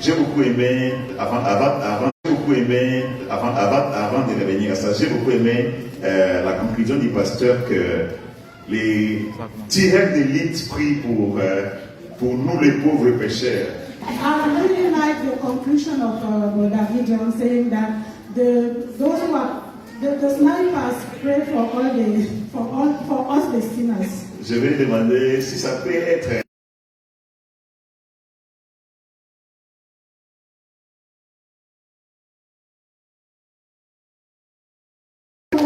J'ai beaucoup aimé, avant de revenir à ça, j'ai beaucoup aimé la conclusion du pasteur que les directs d'élite prient pour nous les pauvres pécheurs. I really like the conclusion of Brother Gideon saying that those who are the snipers pray for us the sinners. Je vais demander si ça peut être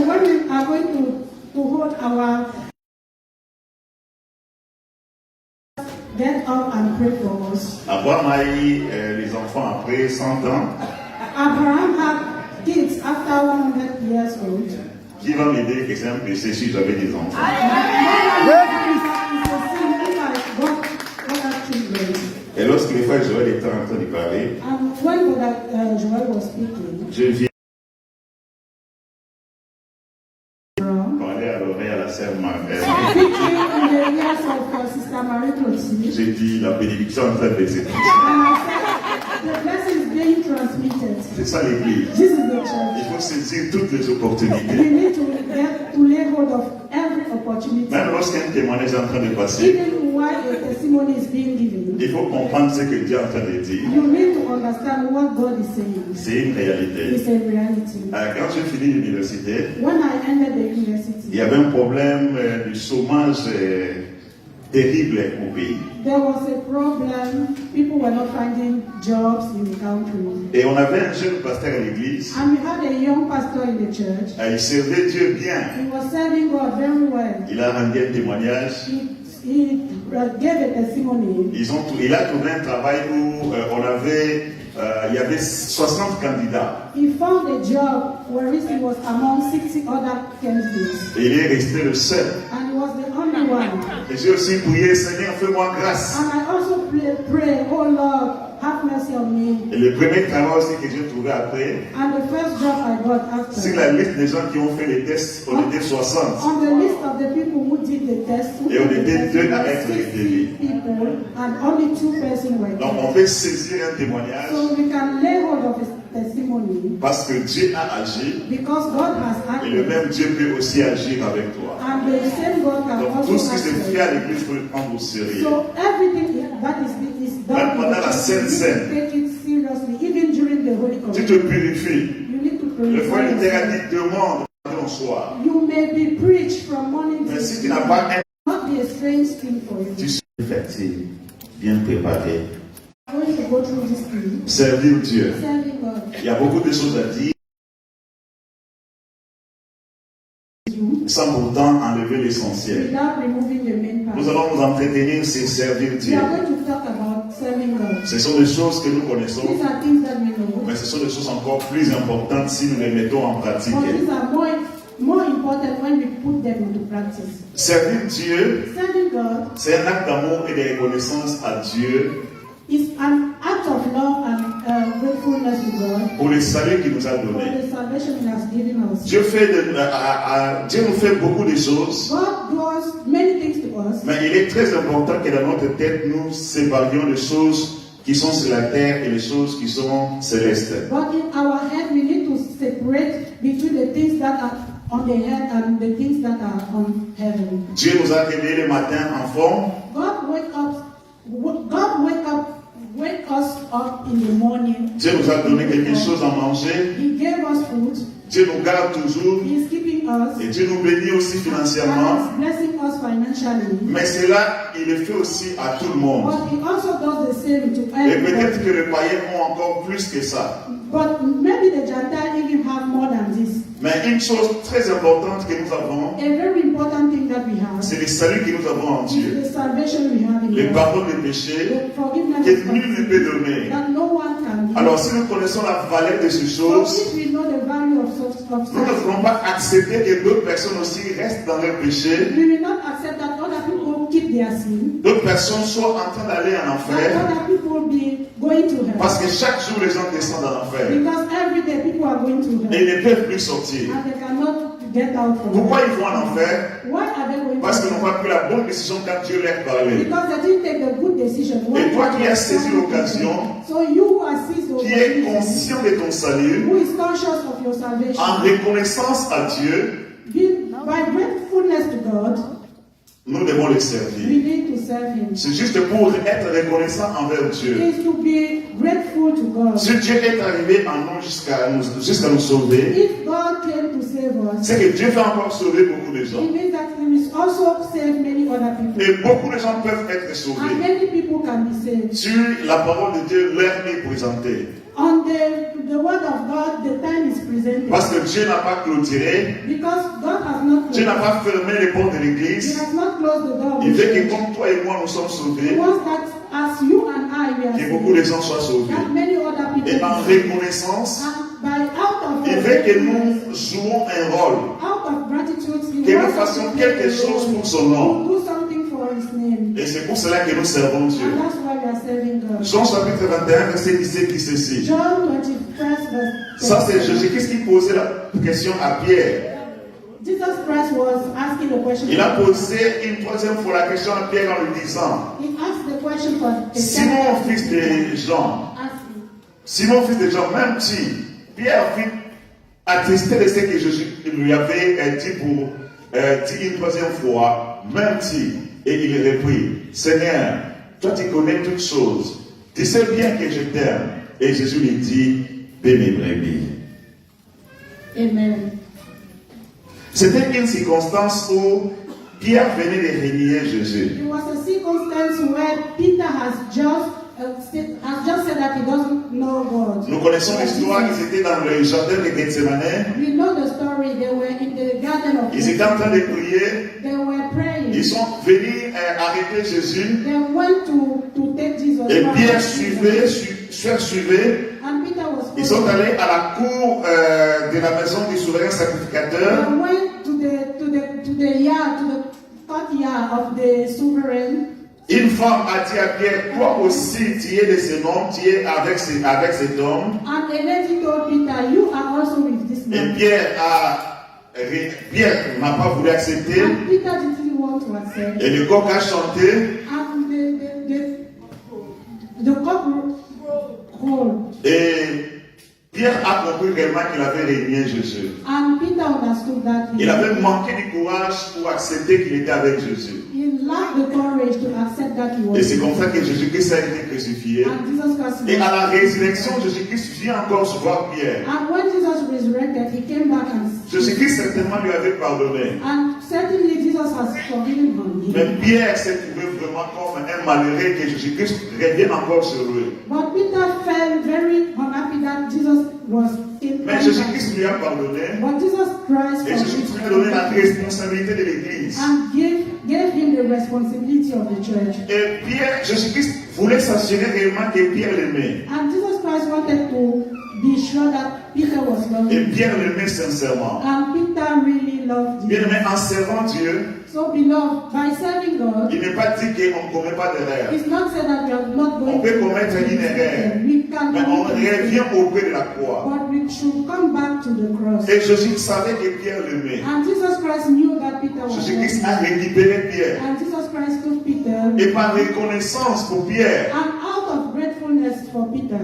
when we are going to hold our get up and pray for us. Abraham a eu les enfants après 100 ans. Abraham had kids after 100 years old. Qui va m'aider que c'est un péché si j'avais des enfants? Et lorsque les fois Joël était en train de parler, je viens parler à l'oreille à la sœur Margaret. J'ai dit la bénédiction en train de s'écrire. C'est ça l'église. Il faut saisir toutes les opportunités. Même lorsqu'un témoignage est en train de passer, il faut comprendre ce que Dieu est en train de dire. C'est une réalité. Quand j'ai fini l'université, il y avait un problème de chômage terrible au pays. There was a problem. People were not finding jobs in the country. Et on avait un jeune pasteur à l'église. And we had a young pastor in the church. Il servait Dieu bien. He was serving God very well. Il a rendu un témoignage. He gave a testimony. Il a trouvé un travail où il y avait 60 candidats. He found a job where he was among 60 other candidates. Et il est resté le seul. And he was the only one. Et j'ai aussi prié, Seigneur, fais-moi grâce. And I also pray, oh Lord, have mercy on me. Et le premier travail aussi que j'ai trouvé après, And the first job I got after. c'est la liste des gens qui ont fait les tests, on était 60. On the list of the people who did the test, et on était 2 à être retenus. And only 2 persons were. Donc on peut saisir un témoignage. So we can lay hold of his testimony. Parce que Dieu a agi. Because God has acted. Et le même Dieu peut aussi agir avec toi. And the same God can donc also tout ce qui se act fait à l'église, il faut le prendre au sérieux. So everything that is done même pendant la Sainte Seine, take it seriously, even during the Holy tu Communion. te purifies. You need to purify. Le frère littéraire dit demande au soir. You may be preached from morning to mais si tu n'as pas un, not be a strange thing for you. Tu seras fertile, bien préparé. I'm going to go through this thing. Servir Dieu. Serving God. Il y a beaucoup de choses à dire. Sans pourtant enlever l'essentiel. Nous allons nous entretenir sur servir Dieu. Ce sont des choses que nous connaissons, mais ce sont des choses encore plus importantes si nous les mettons en pratique. Servir Dieu, c'est un acte d'amour et de reconnaissance à Dieu. It's an act of love and gratefulness to God. Pour le salut qu'il nous a donné. For the salvation He has given us. Dieu nous fait beaucoup de choses. God does many things to us. Mais il est très important que dans notre tête nous séparions les choses qui sont sur la terre et les choses qui sont célestes. But in our head we need to separate between the things that are on the head and the things that are on heaven. Dieu nous a réveillés le matin en forme. God wake us up in the morning. Dieu nous a donné quelque chose à manger. He gave us food. Dieu nous garde toujours. He is keeping us. Et Dieu nous bénit aussi financièrement. And is blessing us financially. Mais cela, il le fait aussi à tout le monde. But He also does the same to everyone. Et peut-être que les païens ont encore plus que ça. But maybe the Gentiles even have more than this. Mais une chose très importante que nous avons, a very important thing that we have, c'est le salut que nous avons en Dieu. The salvation we have in le God. pardon des péchés que nul ne peut donner. That no one can give. Alors si nous connaissons la valeur de ces choses, So if we know the value of nous ne pouvons pas accepter que d'autres personnes aussi restent dans leur péché. We will not accept that other people keep their sin. D'autres personnes soient en train d'aller en enfer. That other people be going to hell. Parce que chaque jour les gens descendent en enfer. Because every day people are going to hell. Et ils ne peuvent plus sortir. And they cannot get out from Pourquoi hell. ils vont en enfer? Why are they going Parce to qu'ils n'ont pas pris la bonne décision quand Dieu leur parlait. Because they didn't take the good decision. Et toi qui as saisi l'occasion, so you are qui est conscient de ton salut, who is conscious of your salvation, en reconnaissance à Dieu, by gratefulness to God, nous devons le we servir. need to serve Him. C'est juste pour être reconnaissant envers Dieu. It is to be grateful to God. Si Dieu est arrivé en nous jusqu'à nous sauver, If God came to save us, c'est que Dieu va encore sauver beaucoup de gens. it means that He will also save many other people. Et beaucoup de gens peuvent être And sauvés many people can be saved. sur la parole de Dieu leur est présentée. On the word of God, the time is presented. Parce que Dieu n'a pas clôturé, Because God has not Dieu n'a closed. pas fermé les portes de He l'église. has not closed the door. Il of veut the que church. comme toi et moi nous sommes He sauvés, wants that as you and I we are que beaucoup de saved, gens soient sauvés. that many other people Et en be saved. reconnaissance, And by out of il veut que nous jouons un rôle, out of gratitude, He que nous wants us fassions to play quelque a chose role, pour son nom. to do something for His name. Et c'est pour cela que nous servons Dieu. And that's why we are serving God. Jean chapitre 21, verset 17 dit ceci. John 21st verse. Ça c'est Jésus-Christ qui posait la question à Pierre. Jesus Christ was asking the question. Il a posé une troisième fois la question à Pierre en lui disant, He asked the question for a Simon, second fils de Jean, asking. Simon, fils de Jean, même si Pierre fit attester de ce que Jésus lui avait dit pour dit une troisième fois, même si, et il reprit, Seigneur, toi tu connais toutes choses, tu sais bien que je t'aime. Et Jésus lui dit, paie mes brebis. Amen. C'était une circonstance où Pierre venait de renier Jésus. It was a circumstance where Peter has just said that he doesn't know God. Nous connaissons l'histoire, ils étaient dans le jardin de Gethsemane, We know the story. They were in the garden of ils étaient en train de prier, They were praying. ils sont venus arrêter Jésus, They went to take Jesus. et from Pierre Jesus. suivait, And Peter was ils sont following. allés à la cour de la maison du souverain sacrificateur, They went to the yard, to the courtyard of the sovereign. une femme a dit à Pierre, toi aussi tu es de ce homme, tu es avec cet homme, And a lady told Peter, you are also with this et man. Pierre n'a pas voulu accepter, And Peter didn't want to accept. et le coq a chanté, And the cock crowed. et Pierre a compris réellement qu'il avait régné Jésus. And Peter understood that Il avait manqué du courage pour accepter qu'il était avec Jésus. he lacked the courage to accept that he was. Et c'est comme ça que Jésus-Christ a été crucifié. And Jesus Christ. Et à la résurrection, Jésus-Christ vient encore se voir Pierre. And when Jesus resurrected, he came back and Jésus-Christ certainement lui avait pardonné. and certainly Jesus has forgiven him. Mais Pierre s'est trouvé vraiment comme un malheureux que Jésus-Christ revienne encore sur lui. But Peter felt very unhappy that Jesus was in Mais Jésus-Christ lui a pardonné. But Jesus Christ Et Jésus-Christ lui a donné la responsabilité de l'Église. and gave him the responsibility of the church. Et Pierre, Jésus-Christ voulait s'assurer réellement que Pierre l'aimait. And Jesus Christ wanted to be sure that Peter was loved. Et Pierre l'aimait sincèrement. And Peter really loved Bien him. aimé, en servant Dieu, So beloved, by serving God, il n'est pas dit qu'on ne commet pas d'erreur. it's not said that we are not going On peut commettre une erreur, We can mais on commit a mistake, revient auprès de la croix. but we should come back to the cross. Et Jésus savait que Pierre l'aimait. And Jesus Christ knew that Peter was Jésus-Christ loved. a récupéré Pierre. And Jesus Christ took Peter. Et par reconnaissance pour Pierre, And out of gratefulness for Peter,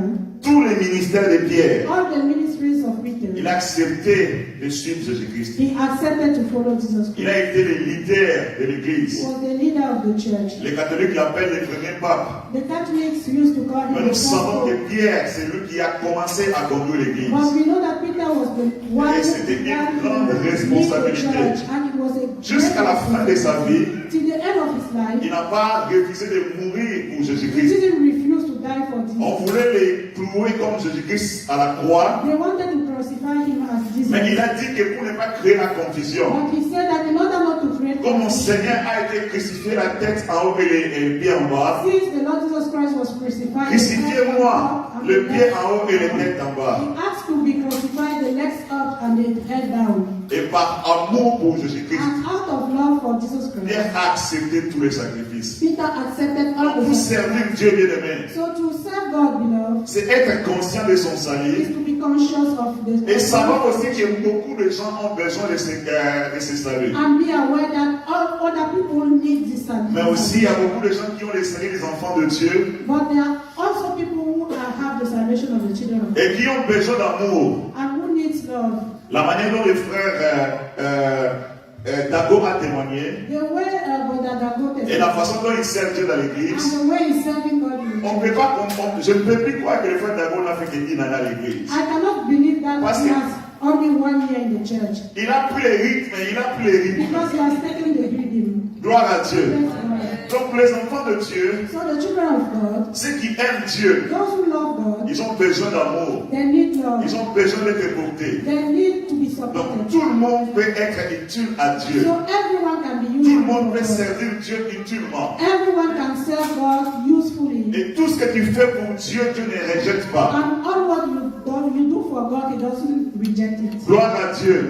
tous les ministères de Pierre, all the ministries of Peter, il a accepté de suivre Jésus-Christ. he accepted to follow Jesus Il Christ. a été le leader de He l'Église. was the leader of the church. Les catholiques l'appellent le premier pape. The Catholics used to call Mais him nous the savons Pope. que Pierre, c'est lui qui a commencé à conduire l'Église. But we know that Peter was the one Et c'était une grande who led the responsabilité. church, and it was a Jusqu'à la fin de sa vie, till the end of his life. il n'a pas refusé de mourir pour He Jésus-Christ. didn't refuse to die for Jesus. On voulait les clouer comme Jésus-Christ à la croix, They wanted to crucify him as Jesus. mais il a dit que pour ne pas créer la confusion, But he said that in order not to create comme mon confusion, Seigneur a été crucifié la tête en haut et les pieds en bas, since the Lord Jesus Christ was crucified, crucifiez-moi and le the pied legs en haut et les down. têtes en bas. He asked to be crucified, the legs up and the head down. Et par amour pour Jésus-Christ, And out of love for Jesus Christ, Pierre a accepté tous les sacrifices. Peter accepted all Pour the servir Dieu bien-aimé, So to serve God, beloved, c'est être conscient de son is salut to be conscious of the et savoir aussi que beaucoup de gens ont besoin de ce salut. and be aware that all other people need this Mais salvation. aussi, il y a beaucoup de gens qui ont le salut des enfants de Dieu. But there are also people who have the salvation of the children et qui ont besoin d'amour. And who needs love. La manière dont les frères Dago a témoigné et la façon dont il sert Dieu dans l'église, on peut pas comprendre. Je ne peux plus croire que le frère Dago n'a fait que 10 ans à l'église. Parce que only 1 year in the church. Il a pris les rythmes, il a pris les rythmes. Because he has taken the rhythm. Gloire à Dieu. Donc les enfants de Dieu, so the children of God, ceux qui aiment Dieu, those who love God, ils ont besoin d'amour. They need love. Ils ont besoin d'être portés. They need to be supported. Donc tout le monde peut être utile à Dieu. So everyone can be useful. Tout le monde peut servir Dieu utilement. Everyone can serve God usefully. Et tout ce que tu fais pour Dieu, Dieu ne rejette pas. And all what you do for God, He doesn't reject it. Gloire à Dieu.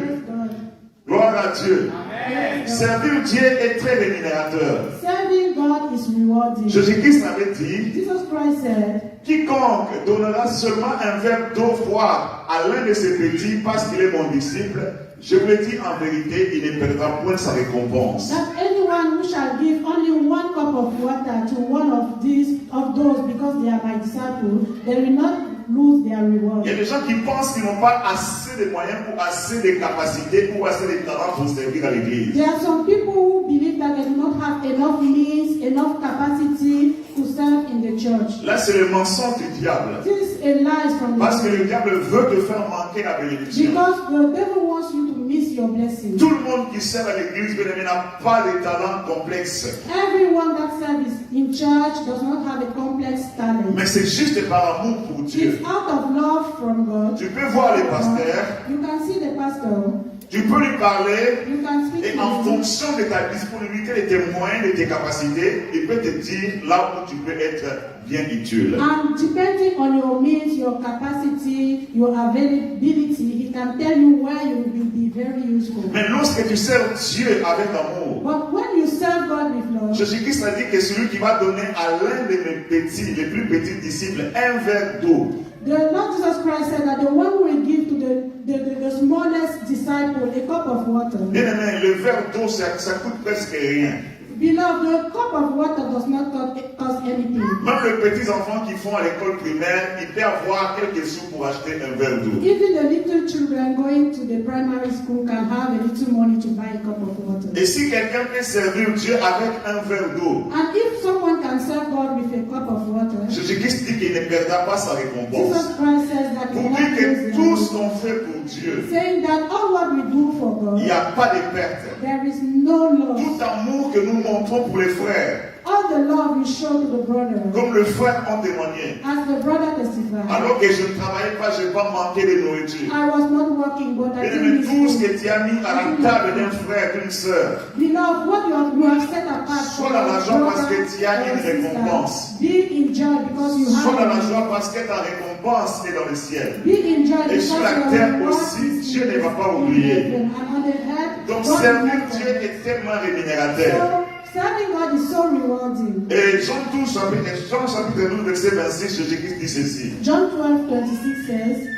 Gloire à Dieu. Amen. Servir Dieu est très rémunérateur. Serving God is rewarding. Jésus-Christ avait dit, Jesus Christ said, quiconque donnera seulement un verre d'eau froide à l'un de ses petits parce qu'il est mon disciple, je vous le dis en vérité, il ne perdra point sa récompense. That anyone who shall give only 1 cup of water to one of those because they are my disciples, they will not lose their reward. Il y a des gens qui pensent qu'ils n'ont pas assez de moyens ou assez de capacités ou assez de talents pour servir à l'église. There are some people who believe that they do not have enough means, enough capacity to serve in the church. Là, c'est le mensonge du diable. This is a lie from Parce que the le diable veut te faire manquer la bénédiction. Because the devil wants you to miss your blessing. Tout le monde qui sert à l'église n'a pas de talent complexe. Everyone that serves in church does not have a complex talent. Mais c'est juste par amour pour Dieu. It's out of love from God. Tu peux voir les pasteurs. You can see the pastor. Tu peux lui parler. You can speak Et to en him. fonction de ta disponibilité, de tes moyens, de tes capacités, il peut te dire là où tu peux être bien utile. And depending on your means, your capacity, your availability, he can tell you where you will be very useful. Mais lorsque tu sers Dieu avec amour, But when you serve God with love, Jésus-Christ a dit que celui qui va donner à l'un de mes petits, les plus petits disciples, un verre d'eau, the Lord Jesus Christ said that the one who will give to the smallest disciple a cup of water. bien aimé, le verre d'eau, ça coûte presque rien. Beloved, the cup of water does not cost anything. Même les petits enfants qui font à l'école primaire, ils peuvent avoir quelques sous pour acheter un verre d'eau. Even the little children going to the primary school can have a little money to buy a cup of water. Et si quelqu'un peut servir Dieu avec un verre d'eau, And if someone can serve God with a cup of water, Jésus-Christ dit qu'il ne perdra pas sa récompense. Jesus Christ says that Pour dire que tout ce qu'on fait pour Dieu, saying that all what we do for God, il n'y a pas de perte. there is no loss. Tout amour que nous montrons pour les frères, All the love we show to the brother, comme le frère ont témoigné. as the brother testified. Alors que je ne travaillais pas, je n'ai pas manqué de nourriture. I was not working, but I Mais didn't tout ce miss que tu as mis à la table d'un frère, d'une sœur, Beloved, what you have set apart sois dans la joie parce que tu as une récompense. Be in joy because you Sois dans la have joie parce que ta récompense est dans le ciel. Be in joy Et because sur la your terre reward aussi, is Dieu ne va pas in oublier. heaven. And on the head, Donc God servir will Dieu est tellement rémunérateur. So, serving God is so rewarding. Et Jean 12, chapitre 12, verset 26, Jésus-Christ dit ceci. John 12:26 says,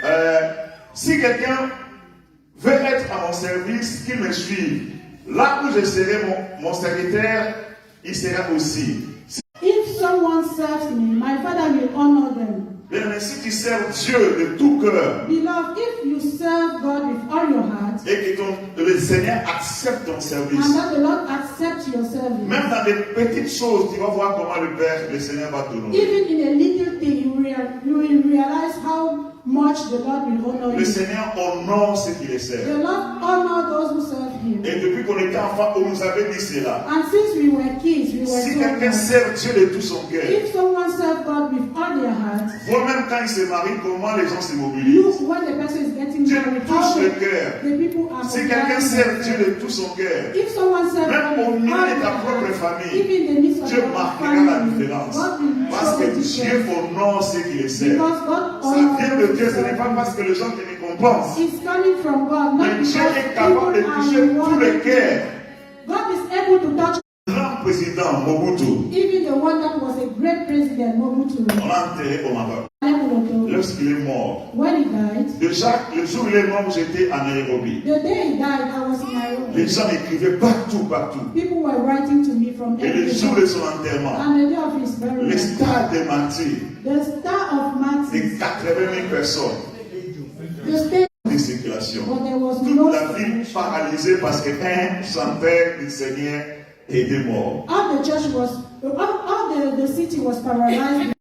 Si quelqu'un veut être à mon service, qu'il me suive. Là où je serai mon serviteur, il sera aussi. if someone serves me, my Father will honor them. Bien, mais si tu sers Dieu de tout cœur Beloved, if you serve God with all your heart, et que le Seigneur accepte ton service, and that the Lord accepts your service, même dans des petites choses, tu vas voir comment le Seigneur va t'honorer. even in a little thing, you will realize how much the Lord will honor Le you. Seigneur honore ceux qui les The servent. Lord honor those who serve Him. Et depuis qu'on était enfant, on nous avait dit cela. And since we were kids, we were Si told quelqu'un that sert Dieu de tout son cœur, if someone serves God with all their heart, toi-même quand il se marie, comment les gens se mobilisent? look when the person is getting Dieu married, touche how le cœur. the people are Si quelqu'un sert Dieu mobilized. de tout son cœur, If someone serves même God au with milieu all de ta their propre heart, famille, even in the midst of Dieu your marquera la family, différence. God will Parce show que the Dieu difference. honore ceux qui les servent. Because God Ça vient de honors Dieu, ce those n'est pas who parce que les gens te récompensent. It's coming from God, not Mais because Dieu est capable de people toucher are tous les rewarded. cœurs. God is able to touch Grand président Mobutu, even the one that was a great president, Mobutu. on l'a enterré au Maroc. Lorsqu'il est mort, When he died, déjà le jour où il est mort, j'étais à Nairobi. the day he died, I was in Nairobi. Les gens écrivaient partout. People were writing to me from Et le jour everywhere. de son enterrement, And the day of his burial, les stars des martyrs, the star of des Martyrs, 4 80 000 personnes. De circulation. Toute la ville paralysée parce qu'un chanteur du Seigneur était mort. All the city was paralyzed.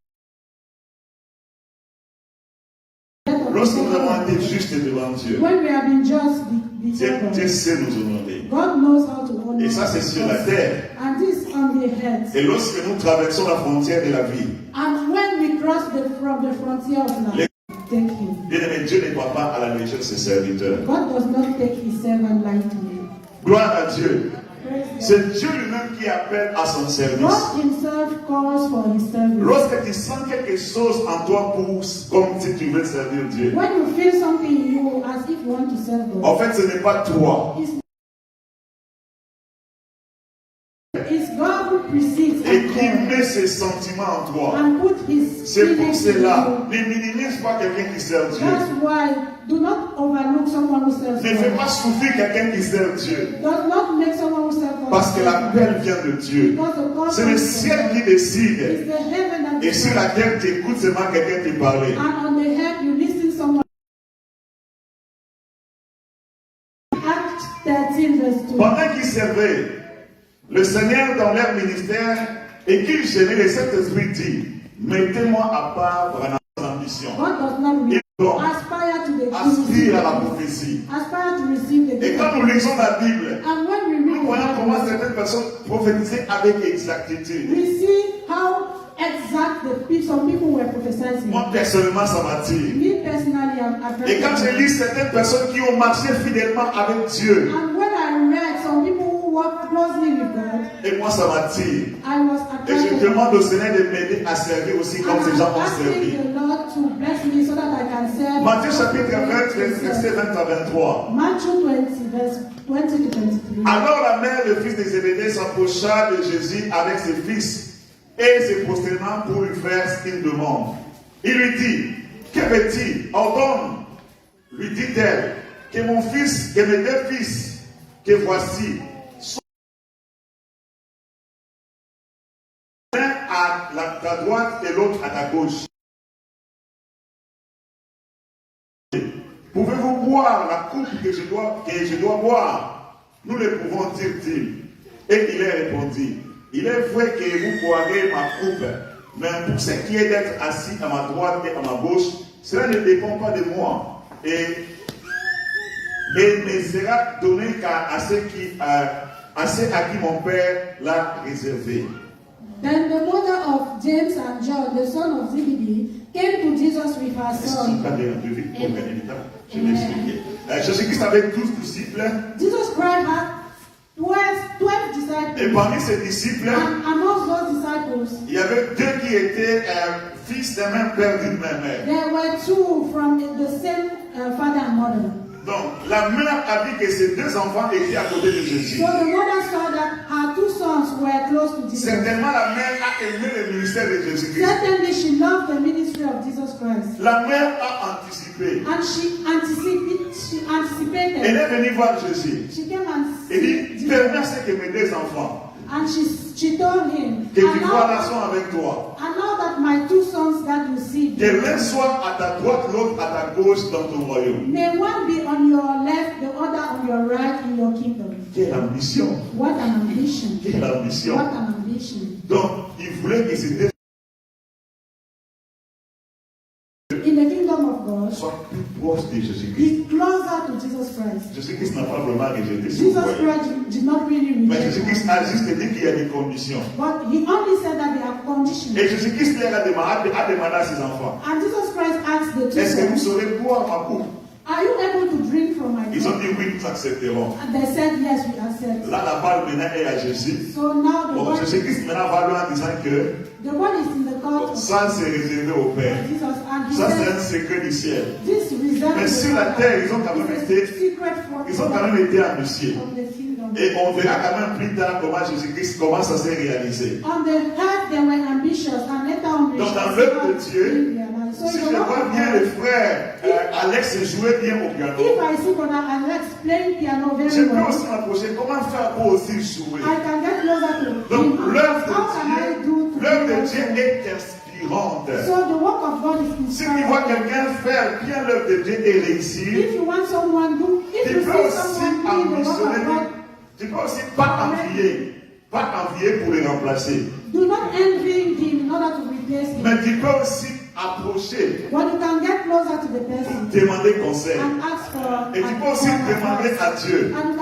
Lorsque nous avons été justes devant Dieu, when we have been just Dieu sait nous honorer. God knows how to honor. Et ça, c'est sur la terre. And this on the head. Et lorsque nous traversons la frontière de la vie, and when we cross from the frontier of life, thank you. Bien-aimé, Dieu ne croit pas à la légère de ses serviteurs. God does not take his servant lightly. Gloire à Dieu. C'est Dieu lui-même qui appelle à son service. God himself calls for his service. Lorsque tu sens quelque chose en toi comme si tu veux servir Dieu. When you feel something in you as if you want to serve God. En fait, ce n'est pas toi. It's God who precedes et qui met ses sentiments en toi. C'est pour cela, ne minimise pas quelqu'un qui sert Dieu. That's why do not overlook someone who serves God. Ne fais pas souffrir quelqu'un qui sert Dieu. Does not make someone who serves God. Parce que l'appel vient de Dieu. C'est le ciel qui décide. Et sur la terre, tu écoutes seulement quelqu'un te parler. And on the head, you listen someone. Acts 13 verse 2. Pendant qu'ils servaient le Seigneur dans leur ministère et qu'ils gênaient, le Saint-Esprit dit, mettez-moi à part pour une ambition. Aspire à la prophétie. Et quand nous lisons la Bible, nous voyons comment certaines personnes prophétisaient avec exactitude. Moi personnellement, ça m'attire. Et quand je lis certaines personnes qui ont marché fidèlement avec Dieu, et moi ça m'attire. Et je demande au Seigneur de m'aider à servir aussi comme ces gens ont servi. Matthieu chapitre 20, verset 20 à 23. Alors la mère, le fils de Zébédée, s'approcha de Jésus avec ses fils et se prosternant pour lui faire une demande. Il lui dit, que veux-tu? Ordonne, lui dit-elle, que mon fils, que mes deux fils, que voici, à ta droite et l'autre à ta gauche. Pouvez-vous boire la coupe que je dois boire? Nous le pouvons, dit-il. Et il a répondu, il est vrai que vous boirez ma coupe, mais pour ce qui est d'être assis à ma droite et à ma gauche, cela ne dépend pas de moi. Et ne sera donné qu'à ceux à qui mon Père l'a réservé. Then the mother of James and John, the son of Zebedee, came to Jesus with her son. Jésus-Christ avait 12 disciples. Jesus Christ had 12 disciples. Et parmi ces disciples, amongst those disciples, il y avait deux qui étaient fils d'un même père, d'une même mère. There were two from the same father and mother. Donc, la mère a dit que ses deux enfants étaient à côté de Jésus. So the mother saw that her two sons were close to Jesus. Certainement, la mère a aimé le ministère de Jésus-Christ. Certainly, she loved the ministry of Jesus Christ. La mère a anticipé. And she anticipated. Elle est venue voir Jésus. She came and elle dit, permets à ce que mes deux enfants. And she told him, que tu vois la son avec toi. And now that my two sons that you see, que l'un soit à ta droite, l'autre à ta gauche dans ton royaume. May one be on your left, the other on your right in your kingdom. Quelle ambition! What an ambition! Quelle ambition! What an ambition! Donc, il voulait que ces deux in the kingdom of God soient plus proches de Jésus-Christ. Be closer to Jesus Christ. Jésus-Christ n'a pas vraiment rejeté son Jesus Christ did not really reject. Mais Jésus-Christ a juste dit qu'il y a des conditions. But he only said that there are conditions. Et Jésus-Christ leur a demandé à ses enfants. And Jesus Christ asked the two. Est-ce que vous saurez boire ma coupe? Are you able to drink from my cup? Ils ont dit oui, nous accepterons. And they said yes, we accept. Là, la balle maintenant est à Jésus. So now the ball, Jésus-Christ maintenant va lui en disant que the ball is in the court. Ça, c'est réservé au Père. Ça, c'est un secret du ciel. Mais sur la terre, ils ont quand même été ambitieux. Et on verra quand même plus tard comment ça s'est réalisé. On the earth, they were ambitious, and later on, donc dans l'œuvre de Dieu, si je vois bien le frère Alex jouer bien au piano, je peux aussi m'approcher. Comment faire pour aussi jouer? Donc l'œuvre de Dieu est inspirée. inspirante. So the work of God is Si tu vois quelqu'un faire bien l'œuvre de Dieu et réussir, if you want someone do, if tu you peux see aussi someone doing the work of ambitionner, God, tu peux aussi pas envier pour les remplacer. do not envy him in order to replace him. Mais tu peux aussi approcher, But you can get closer to the person demander conseil. and ask for Et tu peux aussi demander advice. à Dieu. And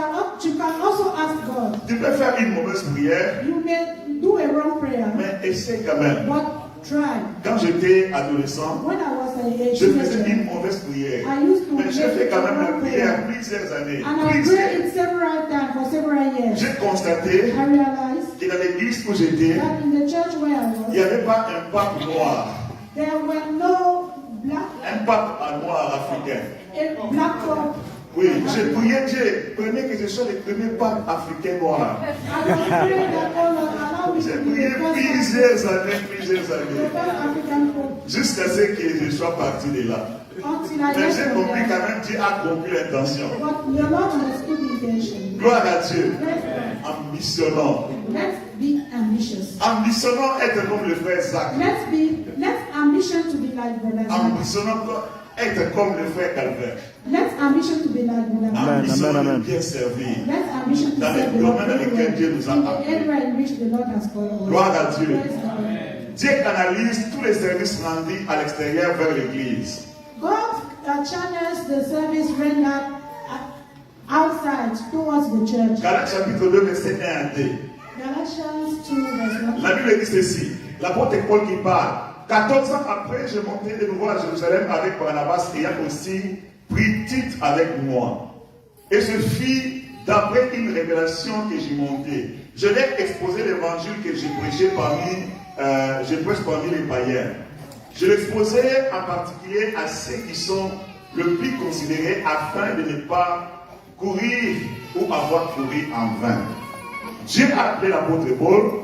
you can also ask God. Tu peux faire une mauvaise prière, You may do a wrong prayer, mais essaie quand même. but try. Quand j'étais adolescent, When I was a je faisais teenager, une mauvaise prière. I used to Mais j'ai fait make quand a même la wrong prière prayer. plusieurs années. And I prayed it several times for several years. J'ai constaté I realized que dans l'église où j'étais, that in the church where I il n'y was, avait pas un pape noir, there were no black, un pape noir africain. a black pope. Oui, j'ai prié Dieu, prenez que je sois le premier pape africain noir. I was praying that, oh Lord, allow me J'ai to be prié the first plusieurs années, African pope jusqu'à ce que je sois parti de là. until I Mais left j'ai from compris there. quand même Dieu a compris l'intention. But the Lord understood the intention. Gloire à Dieu. Let's, Ambitionnons. let's be ambitious. Ambitionnons être comme le frère Zach. Let's ambition to be like Brother Zach. Ambitionnons être comme le frère Calvin. Let's ambition to be like Brother Zach. Ambitionnons de bien servir. Let's ambition to Dans les serve the Lord domaines dans very lesquels well. Dieu nous a In the appelés. area in which the Lord has called us. Gloire à Dieu. Praise God. Dieu canalise tous les services rendus à l'extérieur vers l'église. God channels the service rendered outside towards the church. Galates chapitre 2, verset 1 à 2. Galatians 2 verse 1. La Bible dit ceci. L'apôtre Paul qui parle. 14 ans après, je montais de nouveau à Jérusalem avec Barnabas ayant aussi pris Tite avec moi. Et ce fut d'après une révélation que j'y montais. Je l'ai exposé l'évangile que j'ai prêché parmi les païens. Je l'exposais en particulier à ceux qui sont le plus considérés afin de ne pas courir ou avoir couru en vain. Dieu a appelé l'apôtre Paul.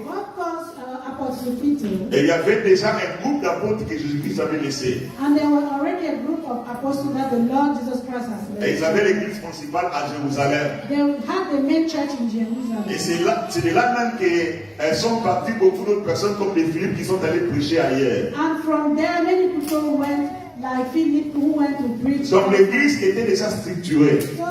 Et il y avait déjà un groupe d'apôtres que Jésus-Christ avait laissé. And there was already a group of apostles that the Lord Jesus Christ has led. Et ils avaient l'église principale à Jérusalem. They had the main church in Jerusalem. Et c'est de là même qu'elles sont parties beaucoup d'autres personnes comme les Philippe qui sont allés prêcher ailleurs. And from there many people went, like Philip, who went to preach. Donc l'église était déjà structurée. So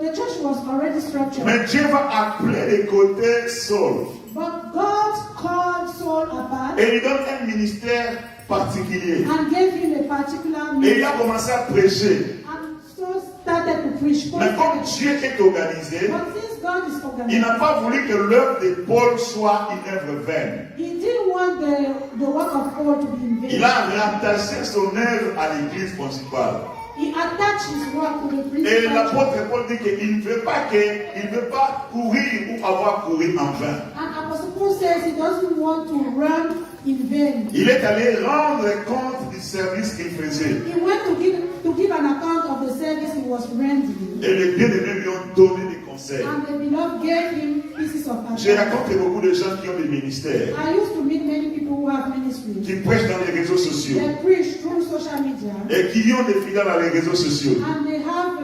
the church was already structured. Mais Dieu va appeler des côtés Saul. But God called Saul apart. Et lui donne un ministère particulier. And gave him a particular Et ministry. il a commencé à prêcher. And so started to preach. Mais comme Dieu est organisé, But since God is il organized, n'a pas voulu que l'œuvre de Paul soit une œuvre vaine. He didn't want the work of Paul to be in vain. Il a rattaché son œuvre à l'église principale. He attached his work to the Et principal. l'apôtre Paul dit qu'il ne veut pas courir ou avoir couru en vain. And Apostle Paul says he doesn't want to run in vain. Il est allé rendre compte du service qu'il faisait. He went to give an account of the service he was rendering. Et les bien-aimés lui ont donné des conseils. And the beloved gave him pieces of advice. J'ai rencontré beaucoup de gens qui ont des ministères, I used to meet many people who have ministries. qui prêchent dans les réseaux sociaux They preach through social media. et qui ont des fidèles dans les réseaux sociaux. And they have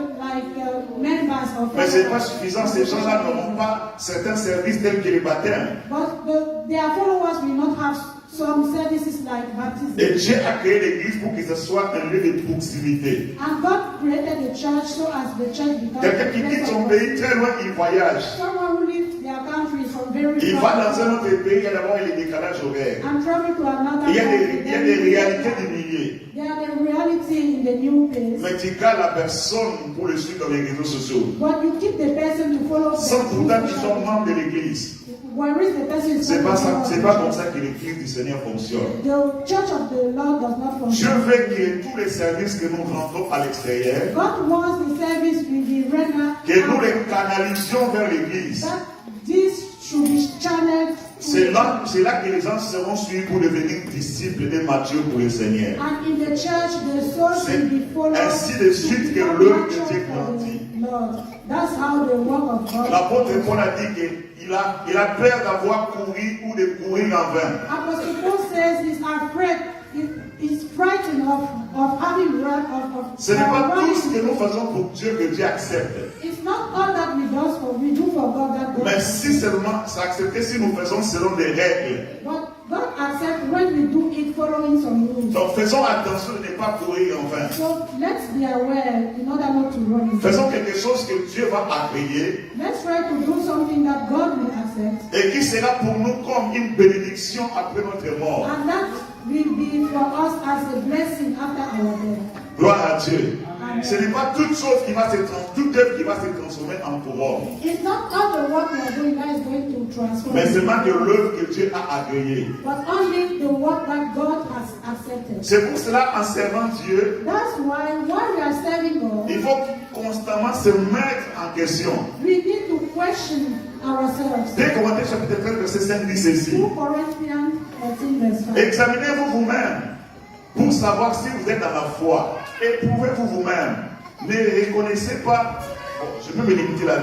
members of. Mais ce n'est pas suffisant, ces gens-là n'auront pas certains services tels que les baptêmes. But their followers will not have some services like baptism. Et Dieu a créé l'église pour que ce soit un lieu de proximité. And God created the church so as the church becomes. Quelqu'un qui quitte son pays très loin, il voyage. Someone who leaves their country from very Il far va dans un autre pays, il y a d'abord les décalages horaires. and travel to another Il y a country. des réalités du milieu. They are the reality in the new place. Mais tu gardes la personne pour le suivre dans les réseaux sociaux. But you keep the person to follow Sans them. pourtant qu'ils sont membres de l'église. Whereas the person is C'est not pas ça, a c'est member pas of comme the ça que l'église du Seigneur fonctionne. church. The church of the Lord does not Je function. veux que tous les services que nous rendons à l'extérieur, God wants the service will be rendered. que nous les canalisions vers l'église. That this should be channeled. C'est là que les gens seront suivis pour devenir disciples de Matthieu pour le Seigneur. And in the church, the soul should be followed. Ainsi de suite que l'œuvre de Dieu grandit. Lord, that's how the work of God. L'apôtre Paul a dit qu'il a peur d'avoir couru ou de courir en vain. Apostle Paul says he's afraid, he's frightened of having run Ce n'est pas tout ce running. que nous faisons pour Dieu que Dieu accepte. It's not all that we do for God that God. Mais si seulement c'est accepté si nous faisons selon des règles. But God accepts when we do it following Donc faisons attention de ne pas courir en vain. So let's be aware in order not to run in vain. Faisons quelque chose que Dieu va agréer. Let's try to do something that God will accept. Et qui sera pour nous comme une bénédiction après notre mort. And that will be for us as a blessing after our death. Gloire à Dieu. Amen. Ce n'est pas toute chose qui va se transformer, toute œuvre qui va se transformer en couronne. It's not all the work we are doing that is going to transform. Mais seulement de l'œuvre que Dieu a agréée. But only the work that God has accepted. C'est pour cela, en servant Dieu, That's why while we are serving God, il faut constamment se mettre en question. we need to question ourselves. 2 Corinthiens chapitre 13 verset 5 dit ceci. 2 Corinthians 13 verse 5. Examinez-vous vous-même pour savoir si vous êtes dans la foi. Éprouvez-vous vous-même. Ne reconnaissez pas. Bon, je peux me limiter là.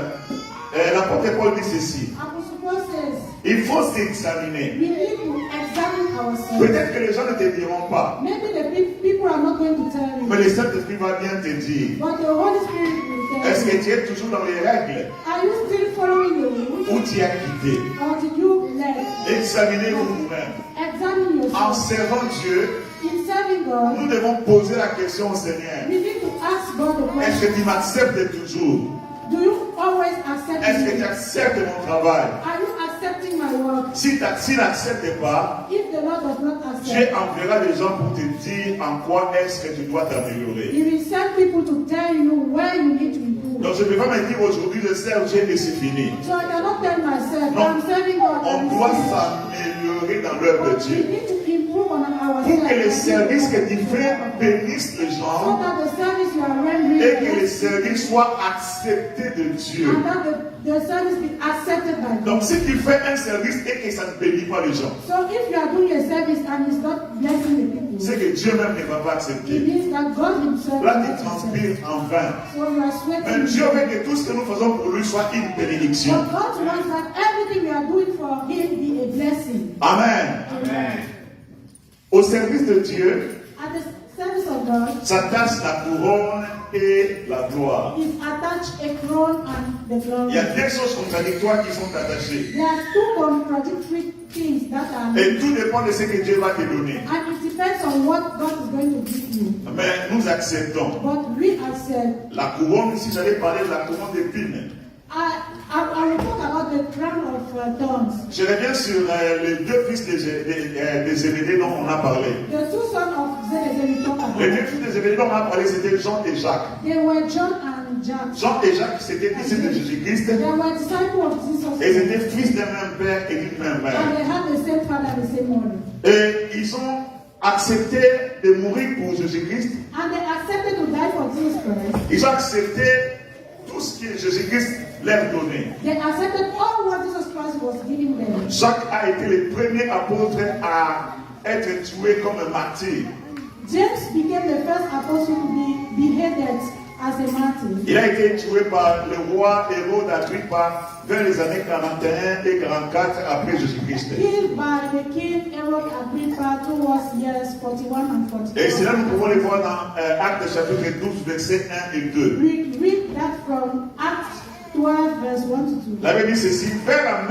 L'apôtre Paul dit ceci. Apostle Paul says, Il faut s'examiner. we need to examine ourselves. Peut-être que les gens ne te diront pas. Maybe the people are not going to tell you, Mais le Saint-Esprit va bien te dire. but the Holy Spirit will tell Est-ce you. que tu es toujours dans les règles Are you still following the rules, ou tu as quitté? or did you let? Examinez-vous vous-même. Examine En yourself. servant Dieu, In serving God, nous devons poser la question au Seigneur. we need to ask God the Est-ce question: que tu m'acceptes toujours? do you always accept Est-ce que tu me? acceptes mon travail? Are you accepting my work? Si tu n'acceptes pas, If the Lord does not Dieu accept, enverra des gens pour te dire en quoi est-ce que tu dois t'améliorer. He will send people to tell you where you need to improve. Donc je ne peux pas me dire aujourd'hui je sers Dieu et c'est fini. So I cannot tell myself Non. I'm serving God. On and doit it's s'améliorer dans l'œuvre de but we Dieu. need to improve on ourselves. Pour que les services que tu fais bénissent les So gens that the service you are rendering et que les services soient acceptés de Dieu. and that the service be accepted by Donc God. si tu fais un service et que ça ne bénit pas les gens, So if you are doing a service and it's not blessing the people, c'est que Dieu même ne va pas it accepter. means that God Himself Là will tu not accept. transpires en vain. So you are Mais sweating. Dieu veut que tout ce que nous faisons pour lui soit une bénédiction. But God wants that everything we are doing for Him be a blessing. Amen. Amen. Au service de Dieu, At the service of God, s'attache la couronne et la gloire. is attached a crown and the glory. Il y a deux choses contradictoires qui sont attachées. There are two contradictory things that are, Et tout dépend de ce que Dieu va te donner. and it depends on what God is going to give you. Mais nous acceptons. But we accept. La couronne, si j'allais parler de la couronne d'épines, I will talk about the crown of thorns. je reviens sur les deux fils de Zébédée dont on a parlé. The two sons of Zebedee we talk Les about. deux fils de Zébédée dont on a parlé, c'était Jean et Jacques. They were John and Jack. Jean et Jacques, c'était disciples de Jésus-Christ. They were disciples of Jesus. Et ils étaient fils d'un même père et d'une même And mère. they had the same father and the same mother. Et ils ont accepté de mourir pour Jésus-Christ. And they accepted to die for Jesus Christ. Ils ont accepté tout ce que Jésus-Christ leur donnait. They accepted all what Jesus Christ was giving them. Jacques a été le premier apôtre à être tué comme un martyr. James became the first apostle to be beheaded as a martyr. Il a été tué par le roi Hérode Agrippa vers les années 41 et 44 après Jésus-Christ. Killed by the king Herod Agrippa towards years 41 and 42. Et cela, nous pouvons le voir dans Actes chapitre 12, versets 1 et 2. We read that from Acts 12, verse 1 to 2. La Bible dit ceci, vers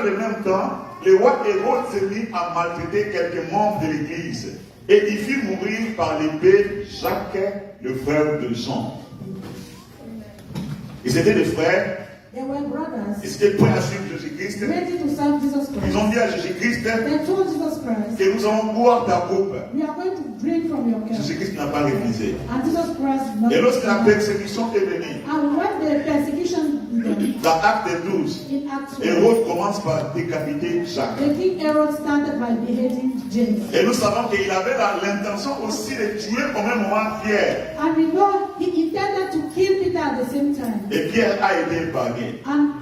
le même temps, le roi Hérode s'est mis à maltraiter quelques membres de l'Église. Et il fit mourir par l'épée Jacques, le frère de Jean. Ils étaient des frères, They were brothers ils étaient prêts à suivre Jésus-Christ. ready to serve Jesus Ils Christ. ont dit à Jésus-Christ They told Jesus Christ, que nous allons boire ta coupe. we are going to drink from your cup. Jésus-Christ n'a pas refusé. And Jesus Christ did not. Et lorsque la persécution est venue, And when the persecution began, dans Acte 12, in Acts 12, Hérode commence par décapiter Jacques. the king Herod started by beheading James. Et nous savons qu'il avait l'intention aussi de tuer au même moment Pierre. And we know he intended to kill Peter at the same time. Et Pierre a été épargné. And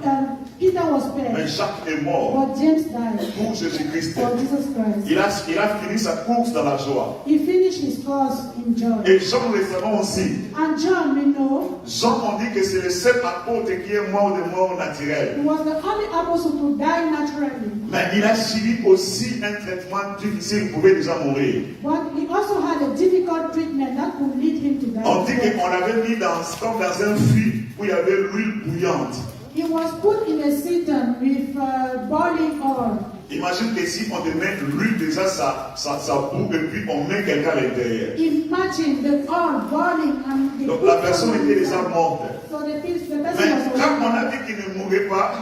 Peter was Mais spared. Jacques est mort But James died pour Jésus-Christ. for Jesus Christ. Il a fini sa course dans la joie. He finished his course in joy. Et Jean, nous le savons aussi. And John, we know, Jean, on dit que c'est le seul apôtre qui est mort de mort naturelle. he was the only apostle to die naturally. Mais il a suivi aussi un traitement difficile, il pouvait déjà mourir. But he also had a difficult treatment that could lead him to die. On dit qu'on l'avait mis comme dans un fût où il y avait l'huile bouillante. He was put in a cistern with boiling oil. Imagine que si on te met l'huile déjà ça boue et puis on met quelqu'un à l'intérieur. Imagine the oil burning and donc la personne était déjà morte. So the person mais quand on a dit qu'il ne mourrait pas,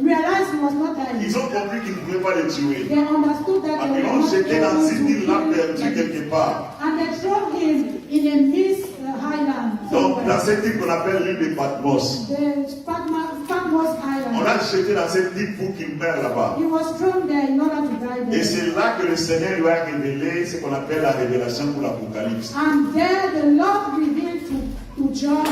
realized he was not dying. Ils ont compris qu'ils ne pouvaient pas le tuer. They understood that ils l'ont jeté dans une île là perdu quelque part. And they threw him in a mist highland. Donc dans cette île qu'on appelle l'île de Patmos. Patmos Island. On l'a jeté dans cette île pour qu'il meure là-bas. He was thrown there in order to die there. Et c'est là que le Seigneur lui a révélé ce qu'on appelle la révélation pour l'Apocalypse. And there the Lord revealed to John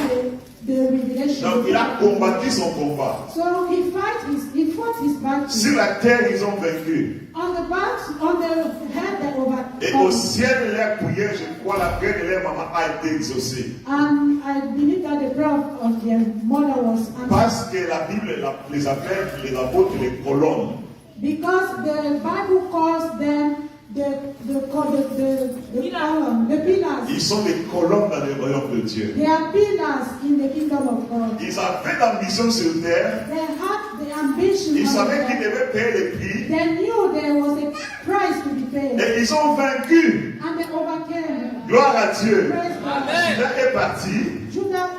the revelation. Donc il a combattu son combat. So he fought his battle. Sur la terre ils ont vaincu. On the head they overcome. Et au ciel leur prière, je crois, la prière de leur maman a été exaucée. And I believe that the prayer of their mother was answered. Parce que la Bible les appelle les apôtres les colonnes. Because the Bible calls them the column, the pillars. Ils sont des colonnes dans le royaume de Dieu. They are pillars in the kingdom of God. Ils avaient l'ambition sur terre. They had the ambition. Ils savaient qu'ils devaient payer le prix. They knew there was a price to be paid. Et ils ont vaincu. And they overcame. Gloire à Dieu. Amen. Judas est parti. Judas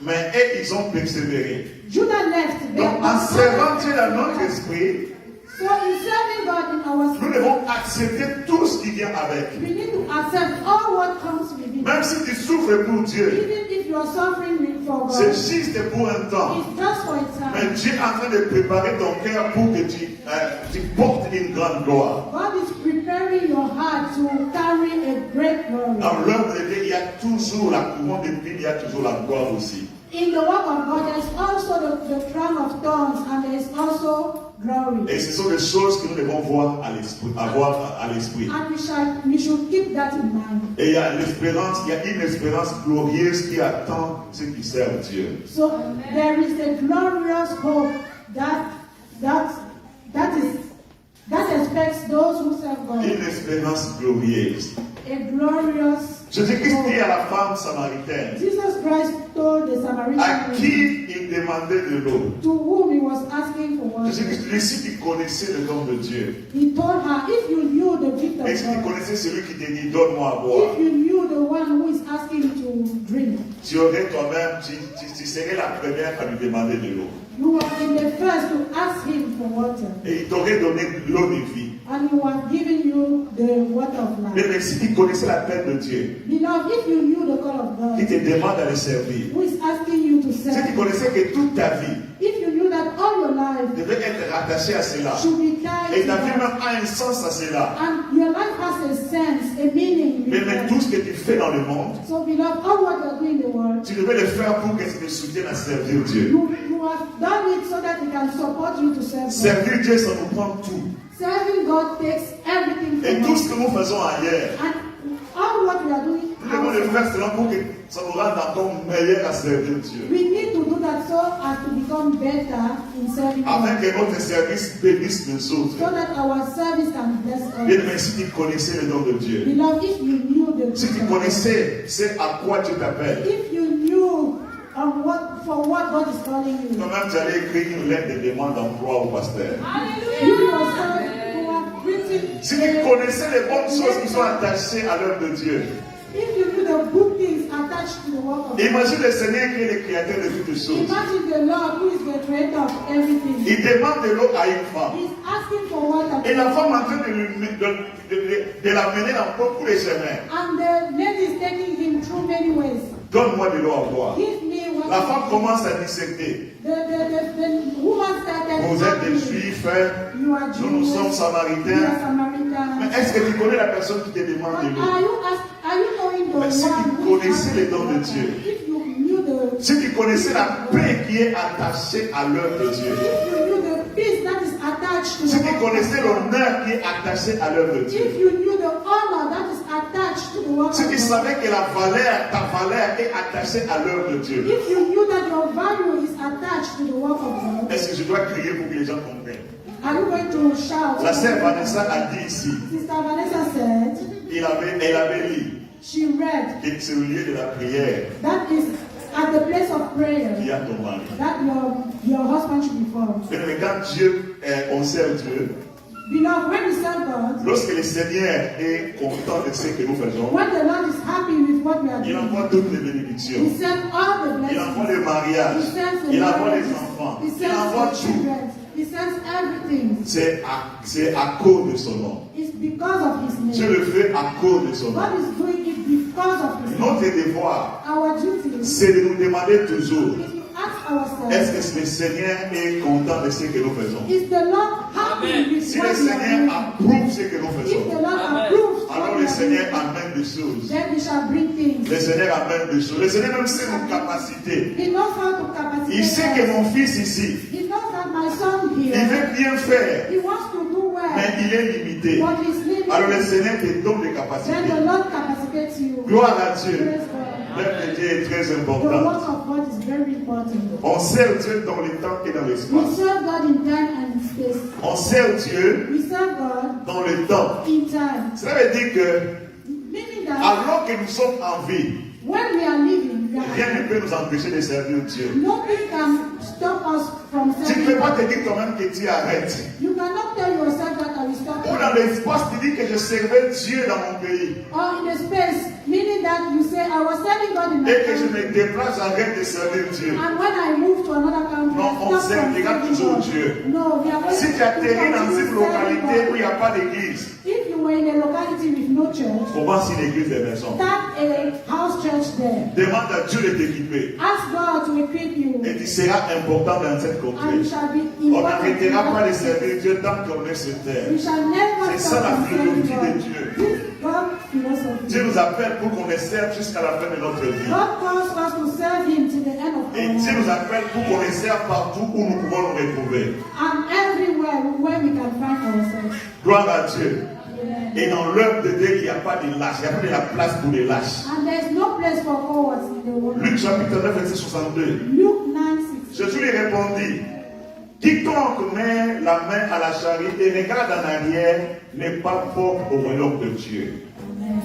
mais ils ont persévéré. Judas left. Donc en servant Dieu dans notre esprit, so in serving God in our spirit, nous devons accepter tout ce qui vient avec. We need to accept all what comes with it. Même si tu souffres pour Dieu, even if you are suffering for God, c'est juste pour un temps. It's just for a time. Mais Dieu est en train de préparer ton cœur pour que tu portes une grande gloire. God is preparing your heart to carry a great glory. Dans l'œuvre de Dieu, il y a toujours la couronne d'épines, il y a toujours la gloire aussi. In the work of God, there is also the crown of thorns, and there is also glory. Et ce sont des choses que nous devons voir à l'esprit, avoir à l'esprit. And we should keep that in mind. Et il y a l'espérance, il y a une espérance glorieuse qui attend ceux qui servent Dieu. So there is a glorious hope that expects those who serve God. Une espérance glorieuse. A glorious. Jésus-Christ dit à la femme samaritaine, Jesus Christ told the Samaritan à qui il demandait de l'eau. To whom he was asking for water. Jésus-Christ lui dit qu'il connaissait le don de Dieu. He told her, if you knew the gift of God. Est-ce qu'il connaissait celui qui te dit donne-moi à boire? If you knew the one who is asking to drink. Tu aurais toi-même, tu serais la première à lui demander de l'eau. You were in the first to ask him for water. Et il t'aurait donné l'eau de vie. And he was giving you the water of life. Mais si tu connaissais la peine de Dieu, Beloved, if you knew the call of God, qui te demande à le servir, who is asking you to serve, si tu connaissais que toute ta vie if you knew that all your life devait être rattachée à cela, should be tied et ta to vie God, même a un sens à cela, and your life has a sense, a meaning. mais tout ce que tu fais dans le monde, So beloved, all what you are doing in the world, tu devais le faire pour que ça te soutienne à servir Dieu. you have done it so that it can support you to serve God. Servir Dieu, ça nous prend tout. Serving God takes everything Et from tout us. ce que nous faisons ailleurs, And all what we are doing, nous devons le faire seulement pour que ça nous rende encore meilleur à servir Dieu. we need to do that so as to become better in serving Afin God. que notre service bénisse les autres. So that our service can bless Bien, others. mais si tu connaissais le nom de Dieu, Beloved, if you knew the si tu gift of God, connaissais c'est à quoi Dieu t'appelle, if you knew for what God is calling you, toi-même tu allais écrire une lettre de demande d'emploi au pasteur. you yourself who have written, Si tu connaissais les bonnes choses qui sont attachées à l'œuvre de Dieu, if you knew the good things attached to the work of God, imagine le Seigneur qui est le créateur de toutes choses. imagine the Lord who is the creator of everything. Il demande de l'eau à une femme. He's asking for water. Et la femme est en train de l'amener dans beaucoup de chemins. And the lady is taking him through many ways. Donne-moi de l'eau à boire. Give me water. La femme commence à disséquer. The woman started Vous êtes des asking, juifs, you are Jewish, nous sommes you are samaritains. Samaritan. Mais est-ce que tu connais la personne qui te demande de l'eau? Are you knowing the Mais si one tu who is connaissais asking les dons de water? Dieu, If you knew the si tu connaissais la paix qui est attachée à l'œuvre de Dieu, if you knew the peace that is attached to si the tu work of connaissais God, l'honneur qui est attaché à l'œuvre de if Dieu, you knew the honor that is attached to the work si of tu God, savais que ta valeur est attachée à l'œuvre de Dieu, if you knew that your value is attached to the work of God, est-ce que je dois crier pour que les gens comprennent? are you going to shout? La sœur Vanessa a dit ici, Sister Vanessa said, elle avait lu she read, que c'est au lieu de la prière that is at the place of prayer qu'il y a ton mari. that your your husband should be formed. Mais quand Dieu, on sert Dieu, Beloved, when we serve God, lorsque le Seigneur est content de ce que nous faisons, when the Lord is happy with what we are il doing, envoie toutes les bénédictions. He sends all the Il blessings. envoie le mariage. He sends the Il envoie marriages. les enfants. He Il envoie sends the tout. children. He sends everything. C'est à cause de son nom. It's because of His Dieu name. le fait à cause de son nom. God is doing it because of His Notre name. devoir, Our duty c'est de nous demander toujours, is to ask ourselves, est-ce que le Seigneur est content de ce que nous faisons? is the Lord happy with Si le what we are Seigneur doing? approuve ce que nous If the faisons, Lord approves alors what le we are Seigneur doing, amène des choses. then He shall bring things. Le Seigneur amène des choses. Le Seigneur même sait nos capacités. He knows how to capacitate Il sait que us. mon fils ici, He knows that my son il here, veut bien faire, he wants to do well, mais il est limité. but he's limited. Alors le Seigneur te donne des Then capacités. the Lord capacitates you. Gloire à Dieu. Praise God. L'œuvre de Dieu est très The importante. work of God is very important. On sert Dieu dans le temps et dans We l'espace. serve God in time and in space. On sert Dieu We serve God dans le temps. in time. Cela veut dire que Meaning that alors que nous sommes en vie, when we are living, we are rien ne peut nous empêcher de servir Dieu. nothing can stop us from Tu ne serving peux pas God. te dire toi-même que tu arrêtes. You cannot tell yourself that I will stop. Ou dans l'espace, tu dis que je servais Dieu dans mon pays. Or in the space, meaning that you say, I was serving God in my Et que je country. me déplace, j'arrête de servir Dieu. And when I move to another country, Non, I on stop servira from toujours serving Dieu. God. No, we are going Si tu atterris dans une localité où il n'y a pas d'église, If you were in a locality with no church, commence une église de maison. start a house church there. Demande à Dieu de t'équiper. Ask God to equip you, Et tu seras important dans cette and you contrée. shall be On important. n'arrêtera pas de servir Dieu tant qu'on est sur terre. We shall never C'est ça stop la from serving philosophie de God. Dieu. This God's philosophy. Dieu nous appelle pour qu'on le serve jusqu'à la fin de notre vie. God calls us to serve Him to the end of Et our Dieu nous life. appelle pour qu'on le serve partout où nous pouvons nous retrouver. And everywhere where we can find ourselves. Gloire à Dieu. Amen. Et dans l'œuvre de Dieu, il n'y a pas de lâches. Il n'y a pas de la place pour les lâches. And there's no place for cowards in the world. Luc chapitre 9, verset 62. Luke 9:6. Jésus lui répondit, quiconque met la main à la charité et regarde en arrière n'est pas propre au royaume de Dieu. Amen.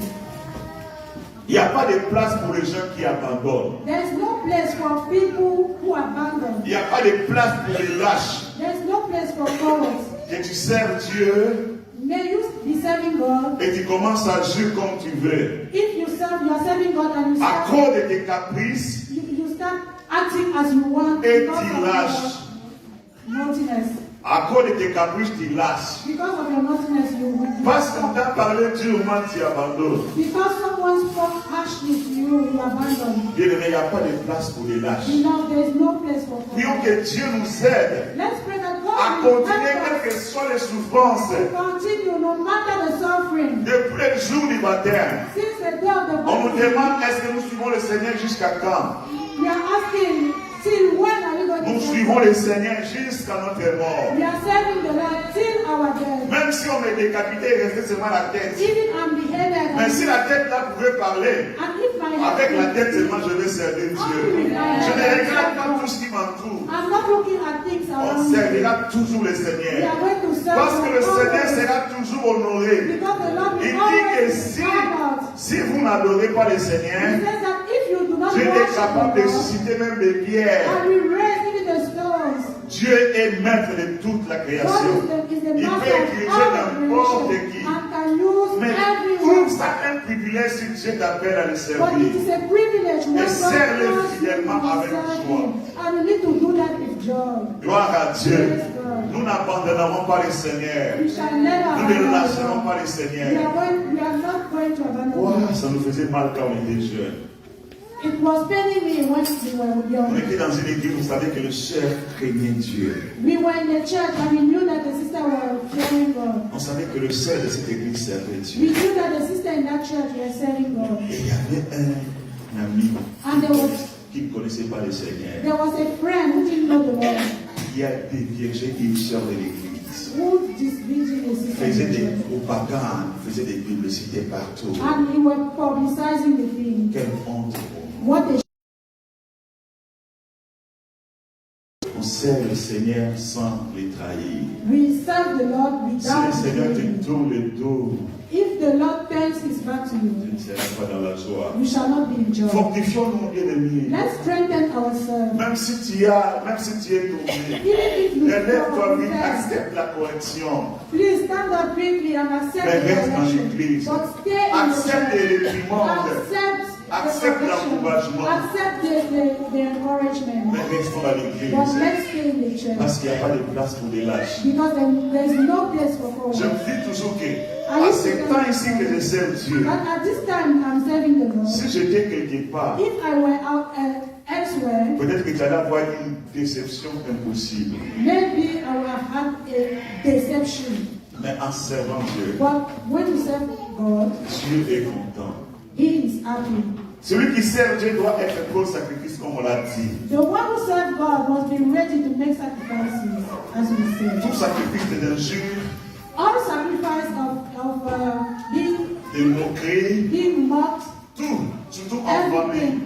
Il n'y a pas de place pour les gens qui abandonnent. There's no place for people who abandon. Il n'y a pas de place pour les lâches. There's no place for cowards. Que tu serves Dieu May you be serving God. et tu commences à agir comme tu veux. If you are serving God and you À start, cause de tes caprices, you start acting as you want et because tu of lâches. your naughtiness. À cause de tes caprices, tu lâches. Because of your naughtiness, you Parce qu'on t'a parlé durement, tu abandonnes. because someone spoke harshly to you, you abandon. Bien aimé, il n'y a pas de place pour les lâches. You know, there's no place for Prions cowards. que Dieu nous aide Let's pray that à God will continuer help quelles que us soient les souffrances to continue no matter the suffering. depuis le jour du baptême. Since the day of the On nous baptism, demande est-ce que nous suivons le Seigneur jusqu'à quand? we are asking, till when are you going Nous to suivons serve? le Seigneur jusqu'à notre mort. We are serving the Lord till our death. Même si on est décapité, il restait seulement la tête. Even I'm beheaded. Mais si la tête là pouvait parler, And if my avec la head, tête seulement je vais servir Dieu. Je ne regarde pas tout ce qui m'entoure. I'm not looking at things On around me. servira toujours le We Seigneur. are going to serve Parce que le God Seigneur always. sera toujours honoré. Because the Lord Il will dit que always si, be honored. si vous n'adorez pas le He Seigneur, says that if you do not Dieu est worship capable de the Lord, susciter même des pierres. I will raise even the stones. Dieu est maître de toute la God création. is the Il master peut of utiliser all n'importe creation qui. and can use Mais everyone. trouve ça un privilège si Dieu t'appelle à le But servir. it is a privilege when Et God serre-le calls you fidèlement to avec serve joie. Him. And you need to do that with joy. Gloire à Dieu. Praise God. Nous n'abandonnerons pas le Seigneur. We shall never Nous ne abandon lâcherons God. pas le We Seigneur. are not going to abandon Ouah, God. ça nous faisait mal quand on était jeunes. It was paining me when we were On young. était dans une église, vous savez que le chef craignait Dieu. We were in the church and we knew that the sister were fearing God. On savait que le chef de cette église servait We Dieu. knew that the sister in that church were serving God. Et il y avait un ami And qui ne connaissait pas le Seigneur, there was a friend who didn't know the Lord, qui a déviégé une sœur de l'église. who disbelieved his sister in Faisait the des church. propagandes, faisait des publicités partout. And he was publicizing the thing. Quelle honte pour nous. What a On sert le Seigneur sans les trahir. we serve the Lord Si without le Seigneur te betraying. tourne le dos, If If the Lord turns his back to you, tu ne seras pas dans la joie. you shall not be in joy. Fortifions-nous, bien-aimés. Let's strengthen ourselves. Même si tu es tombé, Even if you relève-toi vite, fall, accepte la correction. please stand up quickly and accept Mais the reste dans correction. l'église. But stay in the Accepte les church. réprimandes. Accept the correction. l'encouragement. Accept the encouragement. Mais restons dans l'église. But let's stay in the church. Parce qu'il n'y a pas de place pour des lâches. Because there's no place for Je cowards. me dis toujours que à ce temps ici que je sers Dieu, But at this time, I'm serving the Lord. si j'étais quelque part, If I were out elsewhere, peut-être que tu allais avoir une déception impossible. maybe I would have had a deception. Mais en servant Dieu, But when you serve God, Dieu est content. He is happy. Celui qui sert Dieu doit être prêt au sacrifice, comme on l'a dit. The one who serves God must be ready to make sacrifices, as we say. Tout sacrifice d'injure, All sacrifice of de moquerie, being mocked, tout, surtout en famille. everything,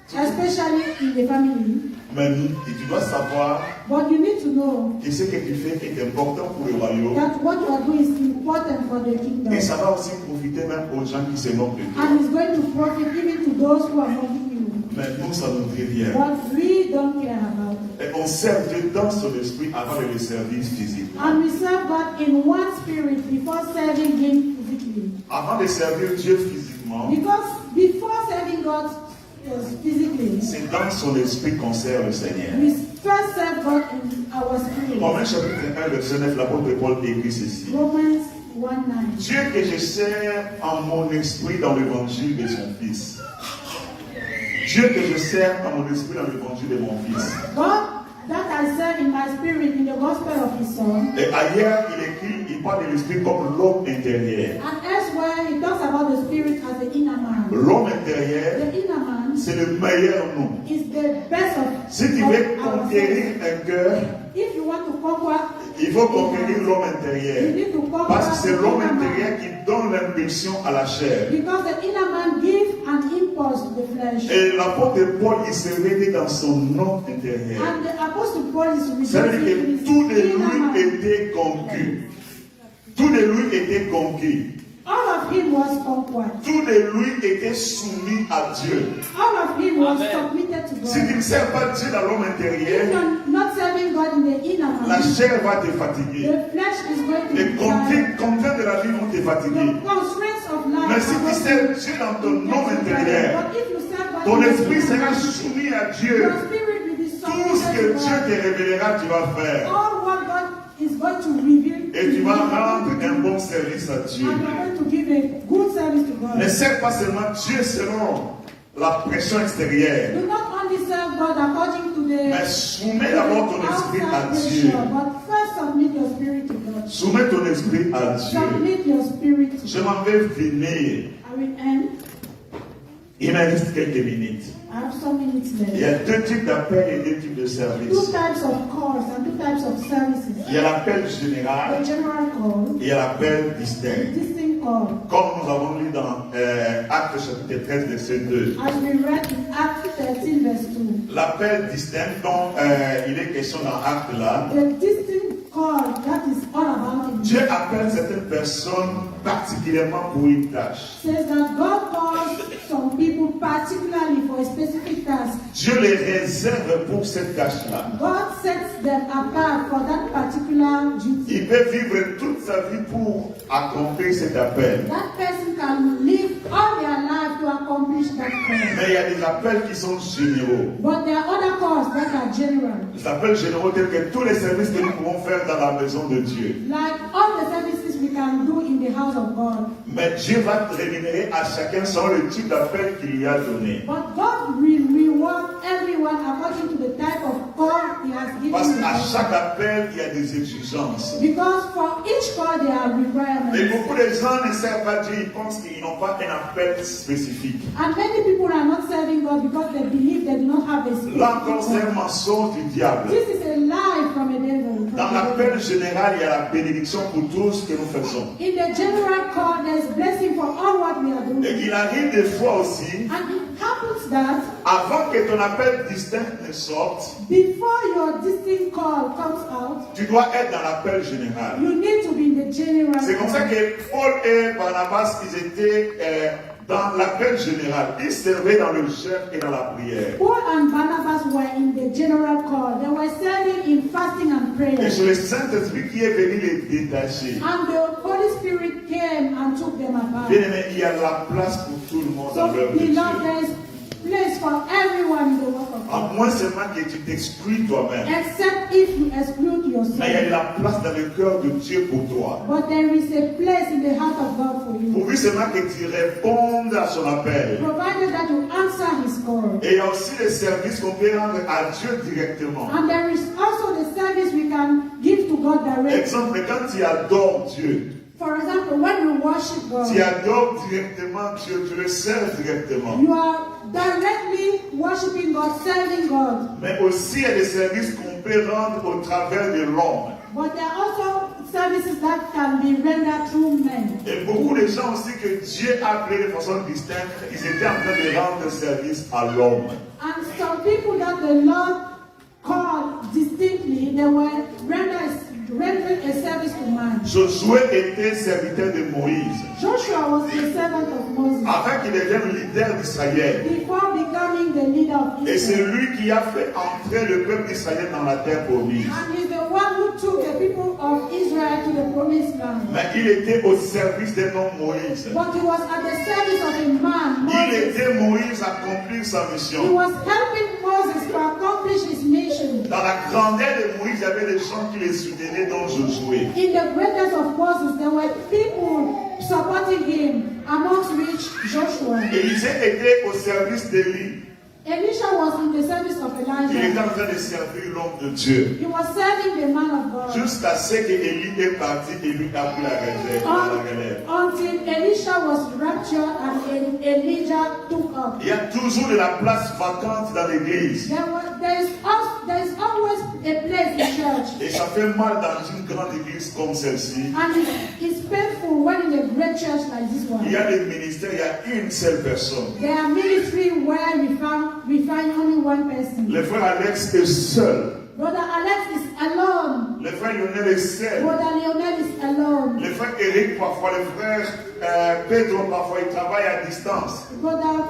especially in the family. Mais tu dois savoir But you need to know que ce que tu fais est important pour le royaume. that what you are doing is important for the kingdom. Et ça va aussi profiter même aux gens qui se moquent de toi. And it's going to profit even to those who are mocking you. Mais nous, ça nous prévient. But we don't care about it. Et on sert Dieu dans son esprit avant de le servir physiquement. And we serve God in one spirit before serving Him physically. Avant de servir Dieu physiquement, Because before serving God physically, c'est dans son esprit qu'on sert le Seigneur. we first serve God in our spirit. Romains chapitre 1, verset 9, l'apôtre Paul écrit ceci. Romans 1:9. Dieu que je sers en mon esprit dans l'évangile de son Fils. Dieu que je sers en mon esprit dans l'évangile de mon Fils. God that I serve in my spirit in the gospel of His Son. Et ailleurs, il parle de l'esprit comme l'homme intérieur. And elsewhere, He talks about the spirit as the inner man. L'homme intérieur, The inner man c'est le meilleur nous. is the best of Si tu veux of conquérir ourselves. un cœur, If you want to conquer, il faut conquérir l'homme you intérieur. need to conquer Parce que c'est the l'homme inner man. intérieur qui donne l'impulsion à la chair. Because the inner man gives an impulse to the flesh. Et l'apôtre Paul, il se réveille dans son homme intérieur. And the apostle Paul is Ça veut dire rejoicing que tout de inner man. lui était conquis. Tout de lui était conquis. All of him was conquered. Tout de lui était soumis à Dieu. All of him was Amen. submitted to Si tu God. ne sers pas Dieu dans l'homme If intérieur, you're not serving God in the inner la man, chair va te fatiguer. the flesh is going to Les be tired. contraintes de la vie vont te fatiguer. The constraints of life Mais si are tu going sers to Dieu dans ton get homme you intérieur, tired. But if you serve God ton in the esprit inner sera man, soumis à Dieu. your spirit will be Tout ce que submitted to Dieu God. te révélera, tu vas faire. All what God is going to reveal Et tu to vas you, rendre un bon service à Dieu. and you're going to give a good service to God. Ne sers pas seulement Dieu selon la pression extérieure, Do not only serve God according to the mais soumets d'abord ton esprit à outside Dieu. pressure, but first submit your spirit to God. Soumets ton esprit à Dieu. Submit your spirit to Je God. m'en vais finir. I will end. Il me reste quelques minutes. I have some minutes Il y left. a deux types d'appels et deux types de Two services. types of calls and two types of services. Il y a l'appel général The general call, et il y a l'appel distinct. distinct call. Comme nous avons lu dans Actes chapitre 13, verset 2. As we read in Acts 13 verse 2. L'appel distinct dont il est question dans Actes là, The distinct call that is all about in Dieu appelle certaines personnes particulièrement pour une tâche. says that God calls some people particularly for a specific task. Dieu les réserve pour cette tâche-là. God sets them apart for that particular duty. Il peut vivre toute sa vie pour accomplir cet appel. That person can live all their life to accomplish that call. Mais il y a des appels qui sont généraux. But there are other calls that are general. Les appels généraux tels que tous les services que nous pouvons faire dans la maison de Dieu. Like all the services we can do in the house of God. Mais Dieu va rémunérer à chacun selon le type d'appel qu'il lui a donné. But God will reward everyone according to the type of call He has given Parce qu'à them. chaque appel, il y a des exigences. Because for each call there are Et requirements. beaucoup de gens ne servent pas Dieu, ils pensent qu'ils n'ont pas un appel spécifique. And many people are not serving God because they believe they do not have a Là encore, c'est spirit. un mensonge du diable. This is a lie from a devil. Dans l'appel général, il y a la bénédiction pour tout ce que nous faisons. In the general call, there is blessing for all what we are doing. Et il arrive des fois aussi And it happens that avant que ton appel distinct ne sorte, before your distinct call comes out, tu dois être dans l'appel général. you need to be in the general. C'est comme ça que Paul et Barnabas, ils étaient dans l'appel général. Ils servaient dans le jeûne et dans la prière. Paul and Barnabas were in the general call. They were serving in fasting and prayer. Et c'est le Saint-Esprit qui est venu les détacher. And the Holy Spirit came and took them apart. Bien aimé, il y a la place pour tout le monde dans So, l'œuvre de Dieu. beloved, there is place for everyone in the work of À God. moins seulement que tu t'exclues toi-même. Except if you exclude Mais il y a de yourself. la place dans le cœur de Dieu pour toi. But there is a place in the heart of God for you. Pourvu seulement que tu répondes à son appel. Provided that you answer his call. Et il y a aussi les services qu'on peut rendre à Dieu directement. And there is also the service we can give to God directly. Exemple, quand tu adores Dieu, For example, when you worship God, tu adores directement Dieu, tu le sers directement. you are directly worshiping God, serving God. Mais aussi, il y a des services qu'on peut rendre au travers de l'homme. But there are also services that can be rendered through men. Et beaucoup de gens aussi que Dieu a appelés de façon distincte, ils étaient en train de rendre service à l'homme. And some people that the Lord called distinctly, they were rendering a service to man. Josué était serviteur de Moïse. Joshua was the servant of Moses Afin qu'il devienne leader d'Israël. before becoming the leader of Et c'est Israel. lui qui a fait entrer le peuple d'Israël dans la terre promise. And he's the one who took the people of Israel to the promised land. Mais il était au service d'un homme Moïse. But he was at the service of a man, Il Moses. aidait Moïse à accomplir sa He mission. was helping Moses to accomplish his mission. Dans la grandeur de Moïse, il y avait des gens qui les soutenaient, dont Josué. In the greatness of Moses, there were people supporting him, amongst which Joshua. Élisée était au service d'Élie. Elisha was in the service of Il était Elijah. en train de servir l'homme de Dieu. He was serving the man of God. Jusqu'à ce que Élie est parti et lui a pris la relève. Until Elisha was raptured and Elijah took up. Il y a toujours de la place vacante dans l'église. There is always a place in church. Et ça fait mal dans une grande église comme celle-ci. And it's painful when in a great church like this one. Il y a des ministères, il y a une seule personne. There are ministry where we find only one person. Le frère Alex est seul. Brother Alex is alone. Le frère Lionel est seul. Brother Lionel is alone. Le frère Eric, parfois, le frère Pedro, parfois, il travaille à distance. Brother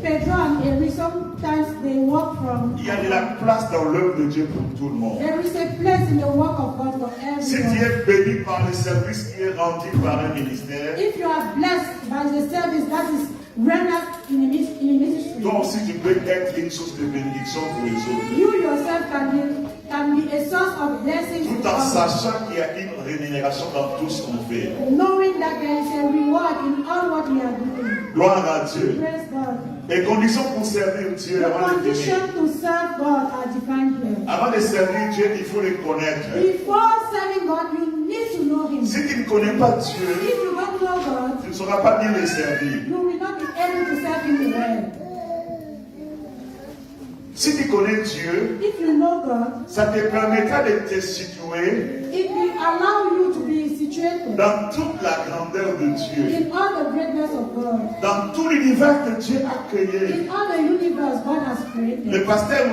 Pedro and Eric, sometimes they work from. Il y a de la place dans l'œuvre de Dieu pour tout le monde. There is a place in the work of God for Si tu everyone. es béni par le service qui est rendu par un ministère, If you are blessed by the service that is rendered in a ministry, toi aussi tu peux être une source de bénédiction pour les autres. you yourself can be a source of blessing Tout to en others, sachant qu'il y a une rémunération dans tout ce qu'on fait. knowing that there is a reward in all what we are doing. Gloire à Dieu. Praise God. Les conditions pour servir Dieu The avant de condition finir. to serve God are defined here. Avant de servir Dieu, il faut le connaître. Before serving God, you need to know Him. Si tu ne connais pas If Dieu, you don't know God, tu ne sauras pas bien le servir. you will not be able to serve Him well. Si tu connais Dieu, If you know God, ça te permettra de te situer it will allow you to be situated dans toute la grandeur de Dieu, in all the greatness of God, dans tout l'univers que Dieu a créé. in all the universe God has Le created. pasteur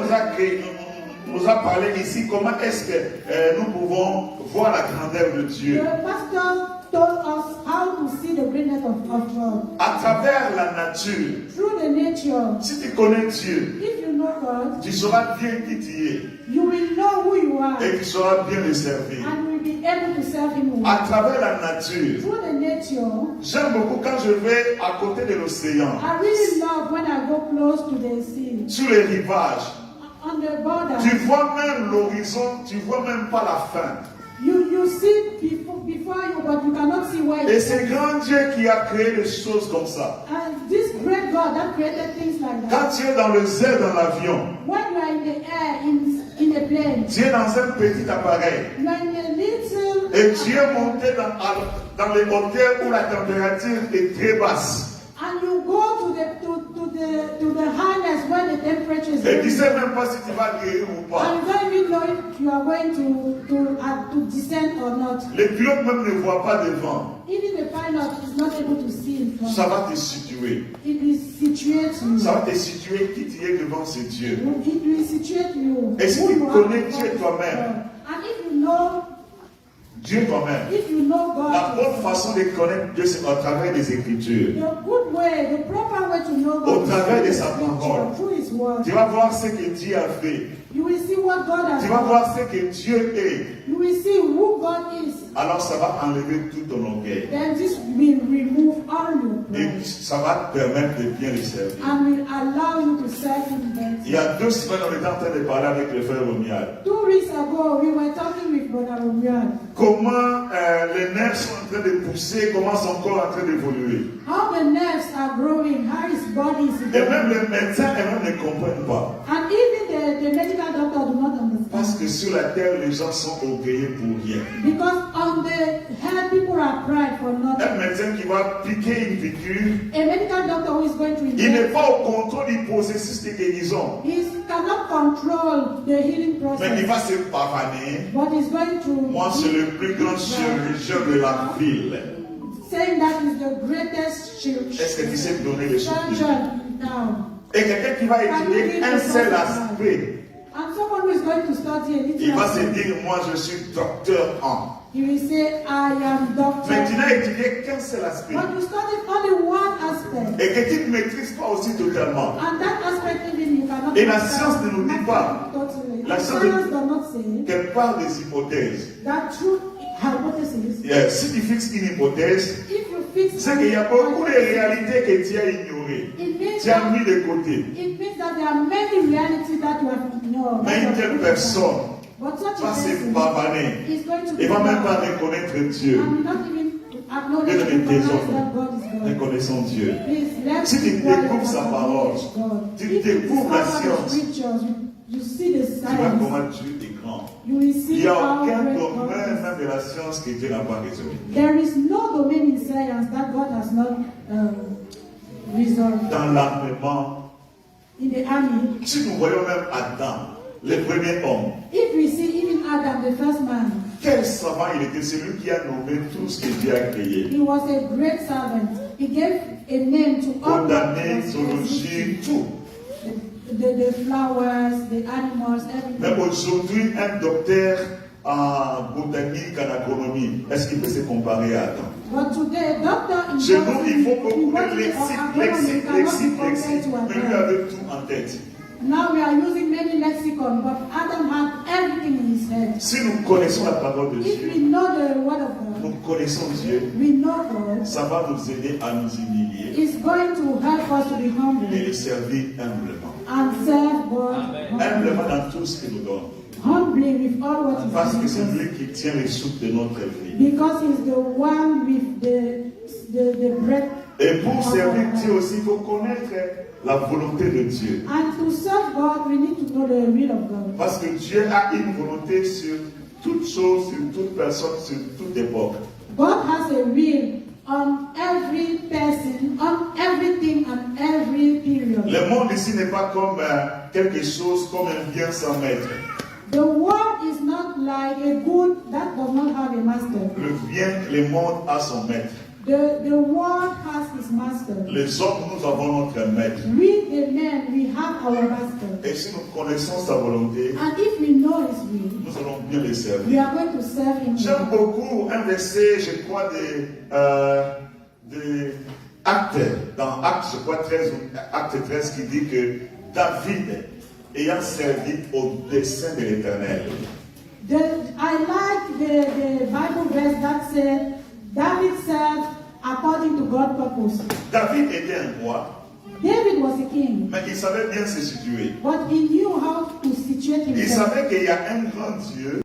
nous a parlé ici comment est-ce que nous pouvons voir la grandeur de Dieu. The pastor told us how to see the greatness of God À travers la nature. through the nature. Si tu connais Dieu, If you know God, tu sauras bien qui tu es you will know who you are et tu sauras bien le servir. and will be able to serve Him À well. travers la nature, Through the nature, j'aime beaucoup quand je vais à côté de l'océan, I really love when I go close to the sea, sur les rivages. on the border. Tu vois même l'horizon, tu vois même pas la fin. You see before you, but you cannot see where Et it's c'est grand Dieu qui a créé des choses comme ça. And this great God that created things like Quand that. tu es dans le air, dans l'avion, When you are in the air, in a plane, tu es dans un petit appareil. you are in a little Et tu es monté dans les hauteurs où la température est très basse. and you go to the harness where the temperature is Et tu ne very sais même pas si tu vas guérir ou pas. and you don't even know if you are going to descend or not. Les pilotes même ne voient pas devant. Even the pilot is not able to see in front. Ça va te situer. situer. It will situate you. Ça va te situer qui tu es devant ce Dieu. It will situate you. Et si tu connais Dieu toi-même, and if you know Dieu toi-même, if you know God, la bonne façon de connaître Dieu, c'est au travers des Écritures. the good way, the proper way to know God, Au travers de is sa parole. through His word. Tu vas voir ce que Dieu a fait. You will see what God has Tu vas done. voir ce que Dieu est. You will see who God is. Alors ça va enlever tout ton orgueil. Then this will remove all your Et pride ça va te permettre de bien le servir. and will allow you to serve Him better. Il y a 2 semaines, on était en train de parler avec le frère Romial. 2 weeks ago, we were talking with Brother Romial. Comment les nerfs sont en train de pousser, comment son corps est en train d'évoluer. How the nerves are growing, how his body is Et growing. même les médecins eux-mêmes ne comprennent pas. And even the medical doctor do not understand. Parce que sur la terre, les gens sont orgueilleux pour rien. Because on the head, people are proud for nothing. Un médecin qui va piquer une piqûre, A medical doctor who is going to il n'est inject, pas au contrôle du processus de guérison. he cannot control the healing Mais il process. va se pavaner. But he's going to Moi, c'est le plus grand chirurgien de la ville. saying that is the greatest Est-ce que tu sais donner les souvenirs? surgeon now. Et quelqu'un qui va étudier un seul aspect, And someone who is going to study a il va se little, dire, moi je suis docteur en. he will say, I am Mais tu doctor. n'as étudié qu'un seul aspect. But you studied only one aspect. Et que tu ne maîtrises pas aussi totalement. And that aspect even you cannot Et la understand science ne nous dit pas. totally. La The science science does not say Qu'elle parle des hypothèses. that true hypothesis. Si tu fixes une hypothèse, If you fix c'est qu'il y a beaucoup de réalités que tu as ignorées. it means Tu as that, mis de côté. it means that there are many realities that you have ignored. Mais une telle personne But such a va se person pavaner. is going to Il ne va même pas proud reconnaître Dieu. and not even acknowledge Bien aimé, tes recognize enfants, that God is God. reconnaissons Dieu. Please, let's Si tu be quiet découvres sa and parole, acknowledge God. tu If you découvres la discover the science, scriptures, you see the tu vois science, comment Dieu est grand. you will Il see n'y a how aucun great God domaine is. même de la science que Dieu n'a pas résolu. There is no domain in science that God has not resolved. Dans l'armement, In the army, si nous voyons même Adam, le premier homme, if we see even Adam, the first man, quel savant il était, celui qui a nommé tout ce que Dieu a créé. he was a great servant. He gave a name to all Condamné, that was zoologie, tout. the flowers, the animals, everything. Même aujourd'hui, un docteur en botanique, en agronomie, est-ce qu'il peut se comparer à Adam? But today, doctor in Chez nous, il faut beaucoup de botany or lexique, agronomy lexique. cannot be compared to Mais lui Adam. avait tout en tête. Now we are using many lexicon, but Adam had everything in his head. Si nous connaissons la parole de If we Dieu, know the word of nous God, connaissons Dieu, we know God, ça va nous aider à nous humilier it's going to help us to be et humble le servir humblement. and serve God Humblement dans tout ce qu'il nous donne. humbly with all what Parce que He c'est gives us. lui qui tient les souffles de notre vie. Because He's the one with the breath. Et pour servir Dieu aussi, il faut connaître la volonté de Dieu. And to serve God, we need to know the will of God. Parce que Dieu a une volonté sur toute chose, sur toute personne, sur toute époque. God has a will on every person, on everything and every period. Le monde ici n'est pas comme quelque chose, comme un bien sans maître. The world is not like a good that does not have a master. Le bien, le monde a son maître. The world has its master. Les hommes, nous avons notre maître. We, the men, we have our master. Et si nous connaissons sa volonté, And if we know His will, nous allons bien le we servir. are going to serve Him. J'aime beaucoup un verset, je crois, de Actes, dans Actes, je crois, 13, Acte 13, qui dit que David, ayant servi au dessein de l'Éternel, I like the Bible verse that said, David served according to God's purpose. David était un roi, David was a king, mais il savait bien se situer. but he knew how to situate Il himself. savait qu'il y a un grand Dieu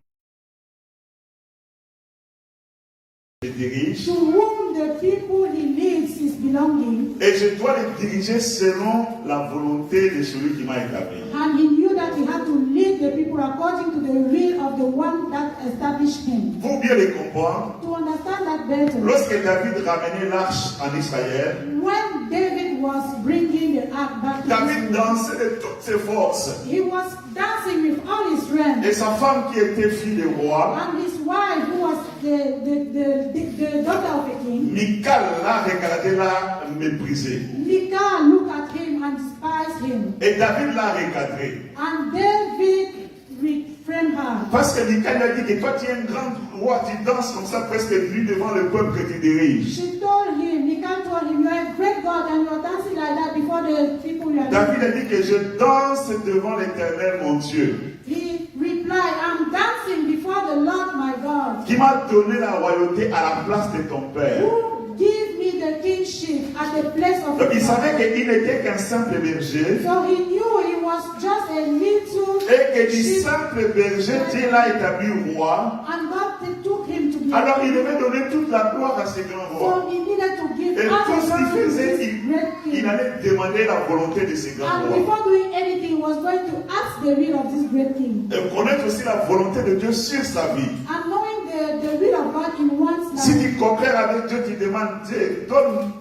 qui dirige, To whom the people he leads is belonging, et je dois le diriger selon la volonté de celui qui m'a établi. and he knew that he had to lead the people according to the will of the one that established him. Pour bien le comprendre, To understand that better, lorsque David ramenait l'arche en Israël, when David was bringing the ark back to David Israel, dansait de toutes ses forces. he was dancing with all his strength, Et sa femme qui était fille de roi, and his wife, who was the daughter of a king, Michal l'a regardé, l'a méprisé. Michal looked at him and despised him. Et David l'a recadré. And David reframed her. Parce que Michal lui a dit que toi tu es un grand roi, tu danses comme ça presque nu devant le peuple que tu diriges. She told him, Michal told him, you are a great God and you are dancing like that before the people you are. David a dit que je danse devant l'Éternel mon Dieu. He replied, I'm dancing before the Lord my God. Qui m'a donné la royauté à la place de ton père. Who give me the kingship at the place of. Donc il savait qu'il n'était qu'un simple berger. So he knew he was just a little. Et que du simple berger, Dieu l'a établi roi. And God took him to be. Alors il devait donner toute la gloire à ce grand roi. So he needed to give Et all tout the ce qu'il glory to faisait, this great king. il allait demander la volonté de ce grand And roi. before doing anything, he was going to ask the will of this great king. Et connaître aussi la volonté de Dieu sur sa vie. And knowing the will of God in one's life. Si tu coopères avec Dieu, tu demandes, Dieu,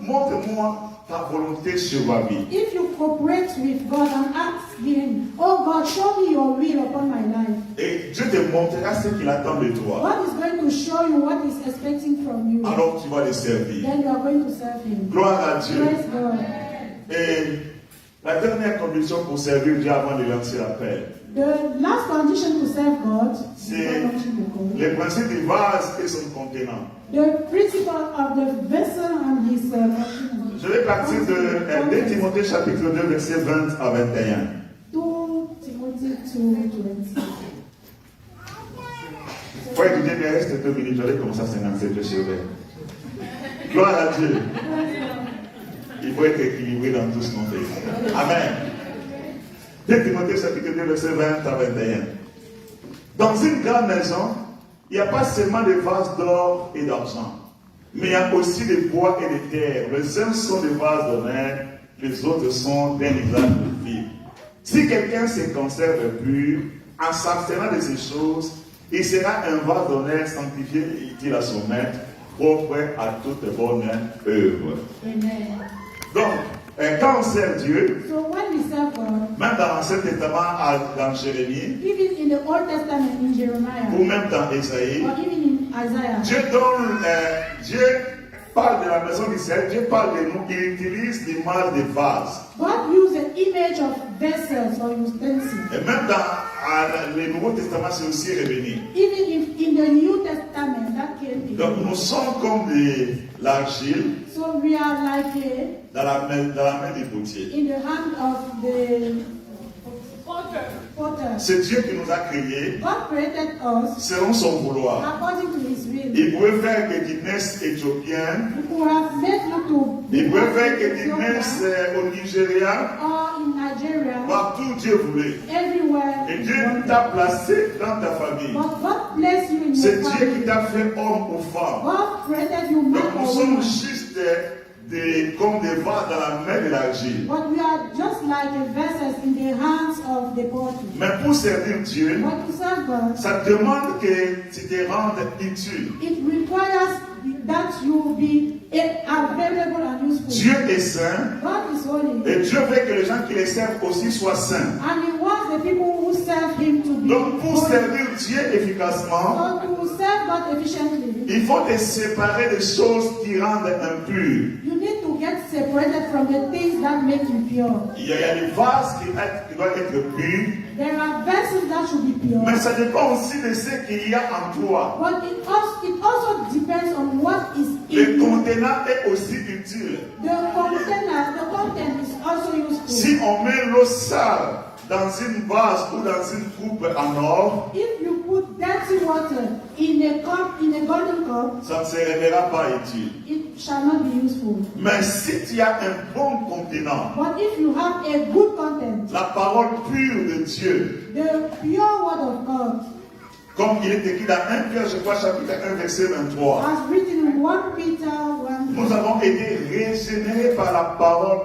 montre-moi ta volonté sur ma vie. If you cooperate with God and ask him, oh God, show me your will upon my life. Et Dieu te montrera ce qu'il attend de toi. God is going to show you what he's expecting from you. Alors tu vas le servir. Then you are going to serve him. Gloire à Dieu. Praise God. Et la dernière condition pour servir Dieu avant de lancer l'appel, The last condition to serve God c'est le principe du vase et son contenant. The principle of the vessel and his Je vais partir de 2 Timothée chapitre 2 verset 20 à 21. 2 Timothy 2:20. Pour étudier, il me reste 2 minutes, j'allais commencer à 57, je surveille. Gloire à Dieu. Il faut être équilibré dans tout ce qu'on fait. Amen. 2 Timothée chapitre 2 verset 20 à 21. Dans une grande maison, il n'y a pas seulement des vases d'or et d'argent, mais il y a aussi des bois et des terres. Les uns sont des vases d'honneur, les autres sont d'un usage de vie. Si quelqu'un se conserve pur, en s'abstenant de ces choses, il sera un vase d'honneur sanctifié et utile à son maître, propre à toute bonne œuvre. Amen. Donc, quand on sert Dieu, So when we serve God, même dans l'Ancien Testament, dans Jérémie, even in the Old Testament in Jeremiah, ou même dans Isaïe, or even in Isaiah, Dieu parle de la maison d'Israël, Dieu parle de nous, il utilise l'image des vases. God used an image of vessels or utensils. Et même dans le Nouveau Testament, c'est aussi revenu. Even if in the New Testament, that came in. Donc nous sommes comme de l'argile So we are like dans la main du potier. in the hand of the potter. C'est Dieu qui nous a créés God created us selon son vouloir. according to his will. Il pouvait faire que tu naisses éthiopien, He could have made you to il be pouvait born faire in que tu naisses Ethiopia au Nigeria, or in Nigeria, partout Dieu voulait. everywhere. Et he Dieu wanted. t'a placé dans ta famille. But God bless you in C'est your Dieu qui family. t'a fait homme ou femme. God created you man Donc nous or sommes woman. juste comme des vases dans la main de l'argile. But we are just like the vessels in the hands of the potter. Mais pour servir Dieu, But to serve God, ça demande que tu te rendes utile. it requires that you be available and useful. Dieu est saint God is holy. et Dieu veut que les gens qui les servent aussi soient saints. And he wants the people who serve him to be Donc pour holy. servir Dieu efficacement, So to serve God efficiently, il faut te séparer des choses qui rendent impures. you need to get separated from the things that make you pure. Il y a des vases qui doivent être purs, There are vessels that should be pure. mais ça dépend aussi de ce qu'il y a en toi. But it also depends on what is Le in you. contenant est aussi utile. The content is also useful. Si on met l'eau sale dans une vase ou dans une coupe en or, If you put dirty water in a cup, in a golden cup, ça ne se révélera pas utile. it shall not be useful. Mais si tu as un bon contenant, But if you have a good content, la parole pure de Dieu, the pure word of God, comme il est écrit dans 1 Pierre, je crois, chapitre 1, verset 23, as written in 1 Peter 1, nous avons été régénérés par la parole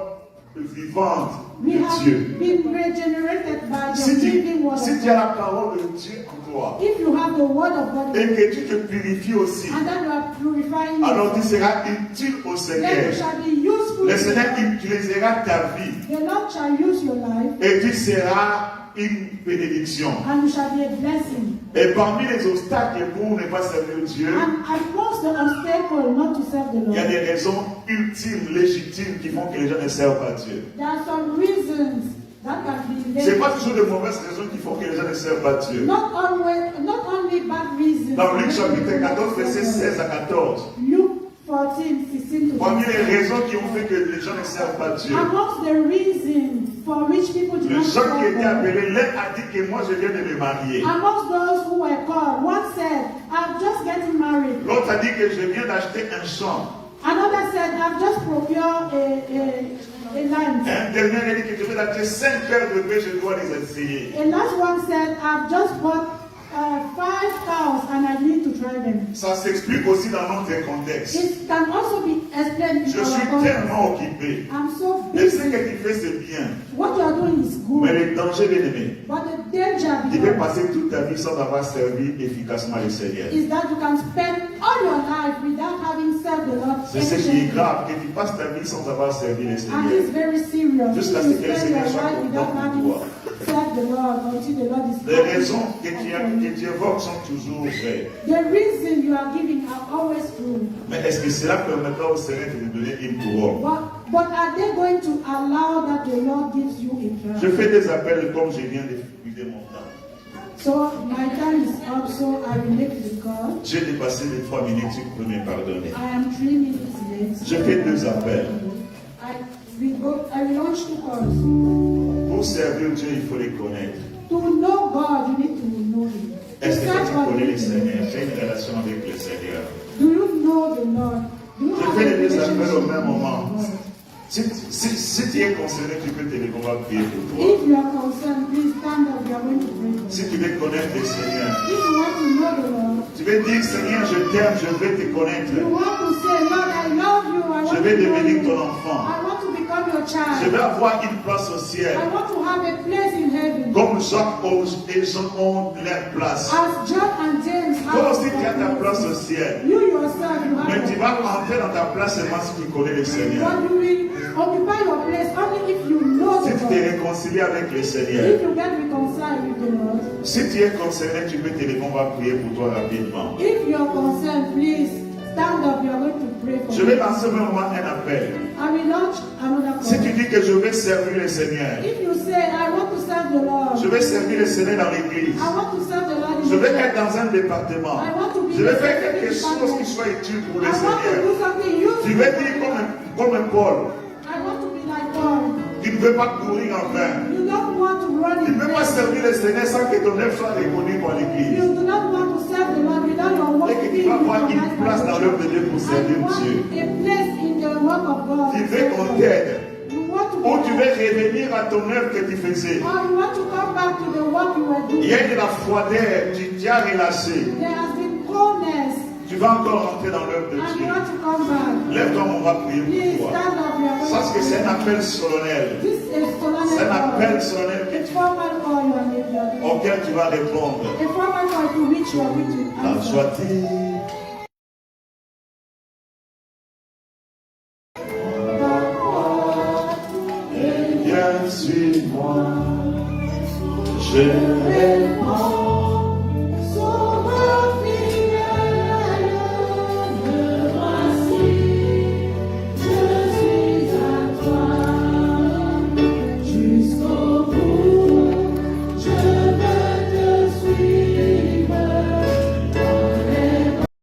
vivante we de have Dieu. been regenerated by the Si living word tu of as God. la parole de Dieu en toi If you have the word of God et in you, que tu te purifies aussi, and then you are purifying alors tu yourself, seras utile au then Seigneur. you shall be useful. Le to Seigneur God. utilisera ta vie The Lord shall use your life, et tu seras une bénédiction. and you shall be a blessing. Et parmi les obstacles pour ne pas servir Dieu, il y a des raisons ultimes, légitimes qui font que les gens ne servent pas Dieu. Ce n'est pas toujours de mauvaises raisons qui font que les gens ne servent pas Dieu. Dans Luc chapitre 14, verset 16 à 14. Parmi les raisons qui ont fait que les gens ne servent pas Dieu. Le gens qui étaient appelés, l'un a dit que moi je viens de me marier. L'autre a dit que je viens d'acheter un champ. Another said, I've just procured a land. Un dernier a dit que je viens d'acheter 5 paires de bœufs, je dois les essayer. A last one said, I've just bought 5 cows and I need to try them. Ça s'explique aussi dans notre contexte. It can also be explained in Je our suis context. tellement occupé. I'm so Et ce busy. que tu fais, c'est bien. What you are doing is good. Mais le danger, bien aimé, But the danger tu peux behind passer toute ta vie sans avoir servi efficacement le Seigneur. is that you can spend all your life without having served the Lord. C'est ce qui est grave, que tu passes ta vie sans avoir servi le And Seigneur. it's very serious. Jusqu'à You ce que le spend Seigneur your soit life content without pour having toi. served the Lord until the Lord is Les raisons que tu évoques sont toujours vraies. The reason you are giving are always true. Mais est-ce que cela permettra au Seigneur de te donner une couronne? But are they going to allow that the Lord gives you a crown? Je fais des appels comme je viens de vider mon temps. So my time is up, so I will make the call. J'ai dépassé les 3 minutes, tu peux me pardonner. I am 3 minutes late. Je fais 2 appels. I will launch 2 calls. Pour servir Dieu, il faut les connaître. To know God, you need to know Him. Est-ce que To tu serve God, connais you le need to know Seigneur? Him. Tu as une relation avec le Seigneur. Do you know the Lord? Do you Je have fais a les 2 appels relationship au with même moment. God? Si tu es concerné, tu peux te lever, on va prier pour toi. If you are concerned, please stand up. We are going to pray for you. Si tu veux connaître le Seigneur, If you want to know the Lord, tu veux dire Seigneur, je t'aime, je veux te connaître. you want to say, Lord, I love you. I want Je vais to know devenir you. ton enfant. I want to become your Je child. vais avoir une place au ciel. I want to have a place in heaven. Comme Jacques et Jean ont leur place. As John and James Toi have aussi tu as ta place au ciel. you yourself, you have Mais tu a vas entrer dans ta place seulement si tu connais le Seigneur. But you will occupy your place only if you know Si the tu t'es Lord. réconcilié avec le Seigneur. If you get reconciled with the Lord. Si tu es concerné, tu peux te lever, on va prier pour toi rapidement. If you are concerned, please stand up. We are going to pray for Je you. vais lancer au même moment un appel. I will launch another Si call. tu dis que je vais servir le Seigneur, If you say, I want to serve the Lord. je vais servir le Seigneur dans l'église. I want to serve the Lord in Je vais the être church. dans un département. I want to be Je vais in a faire quelque specific chose qui department. soit utile pour I le want to Seigneur. do something useful. Tu vais dire comme un Paul. I want to be like God. Tu ne veux pas courir en vain. You don't want to run Tu in ne peux pas vain. servir le Seigneur sans que ton œuvre soit reconnue par l'église. You do not want to serve the Lord without your work Et que tu being vas avoir une recognized by place the dans l'œuvre de Dieu pour church. servir I want Dieu. a place in the work of God. Tu veux qu'on t'aide. You want to Ou tu be veux revenir à ton œuvre que tu faisais. or you want to come back to the work you were Il y doing. a de la froideur, tu as relâché. There has been coldness Tu vas encore rentrer dans l'œuvre de and Dieu. you want to come back. Lève-toi, on va prier Please pour toi. stand up. We are going Sache que to c'est un pray. appel solennel. This is C'est un appel call. solennel A formal call you are making. auquel tu vas répondre. A formal call to which you are going to La answer. joie t'est. Viens, suis-moi. Je vais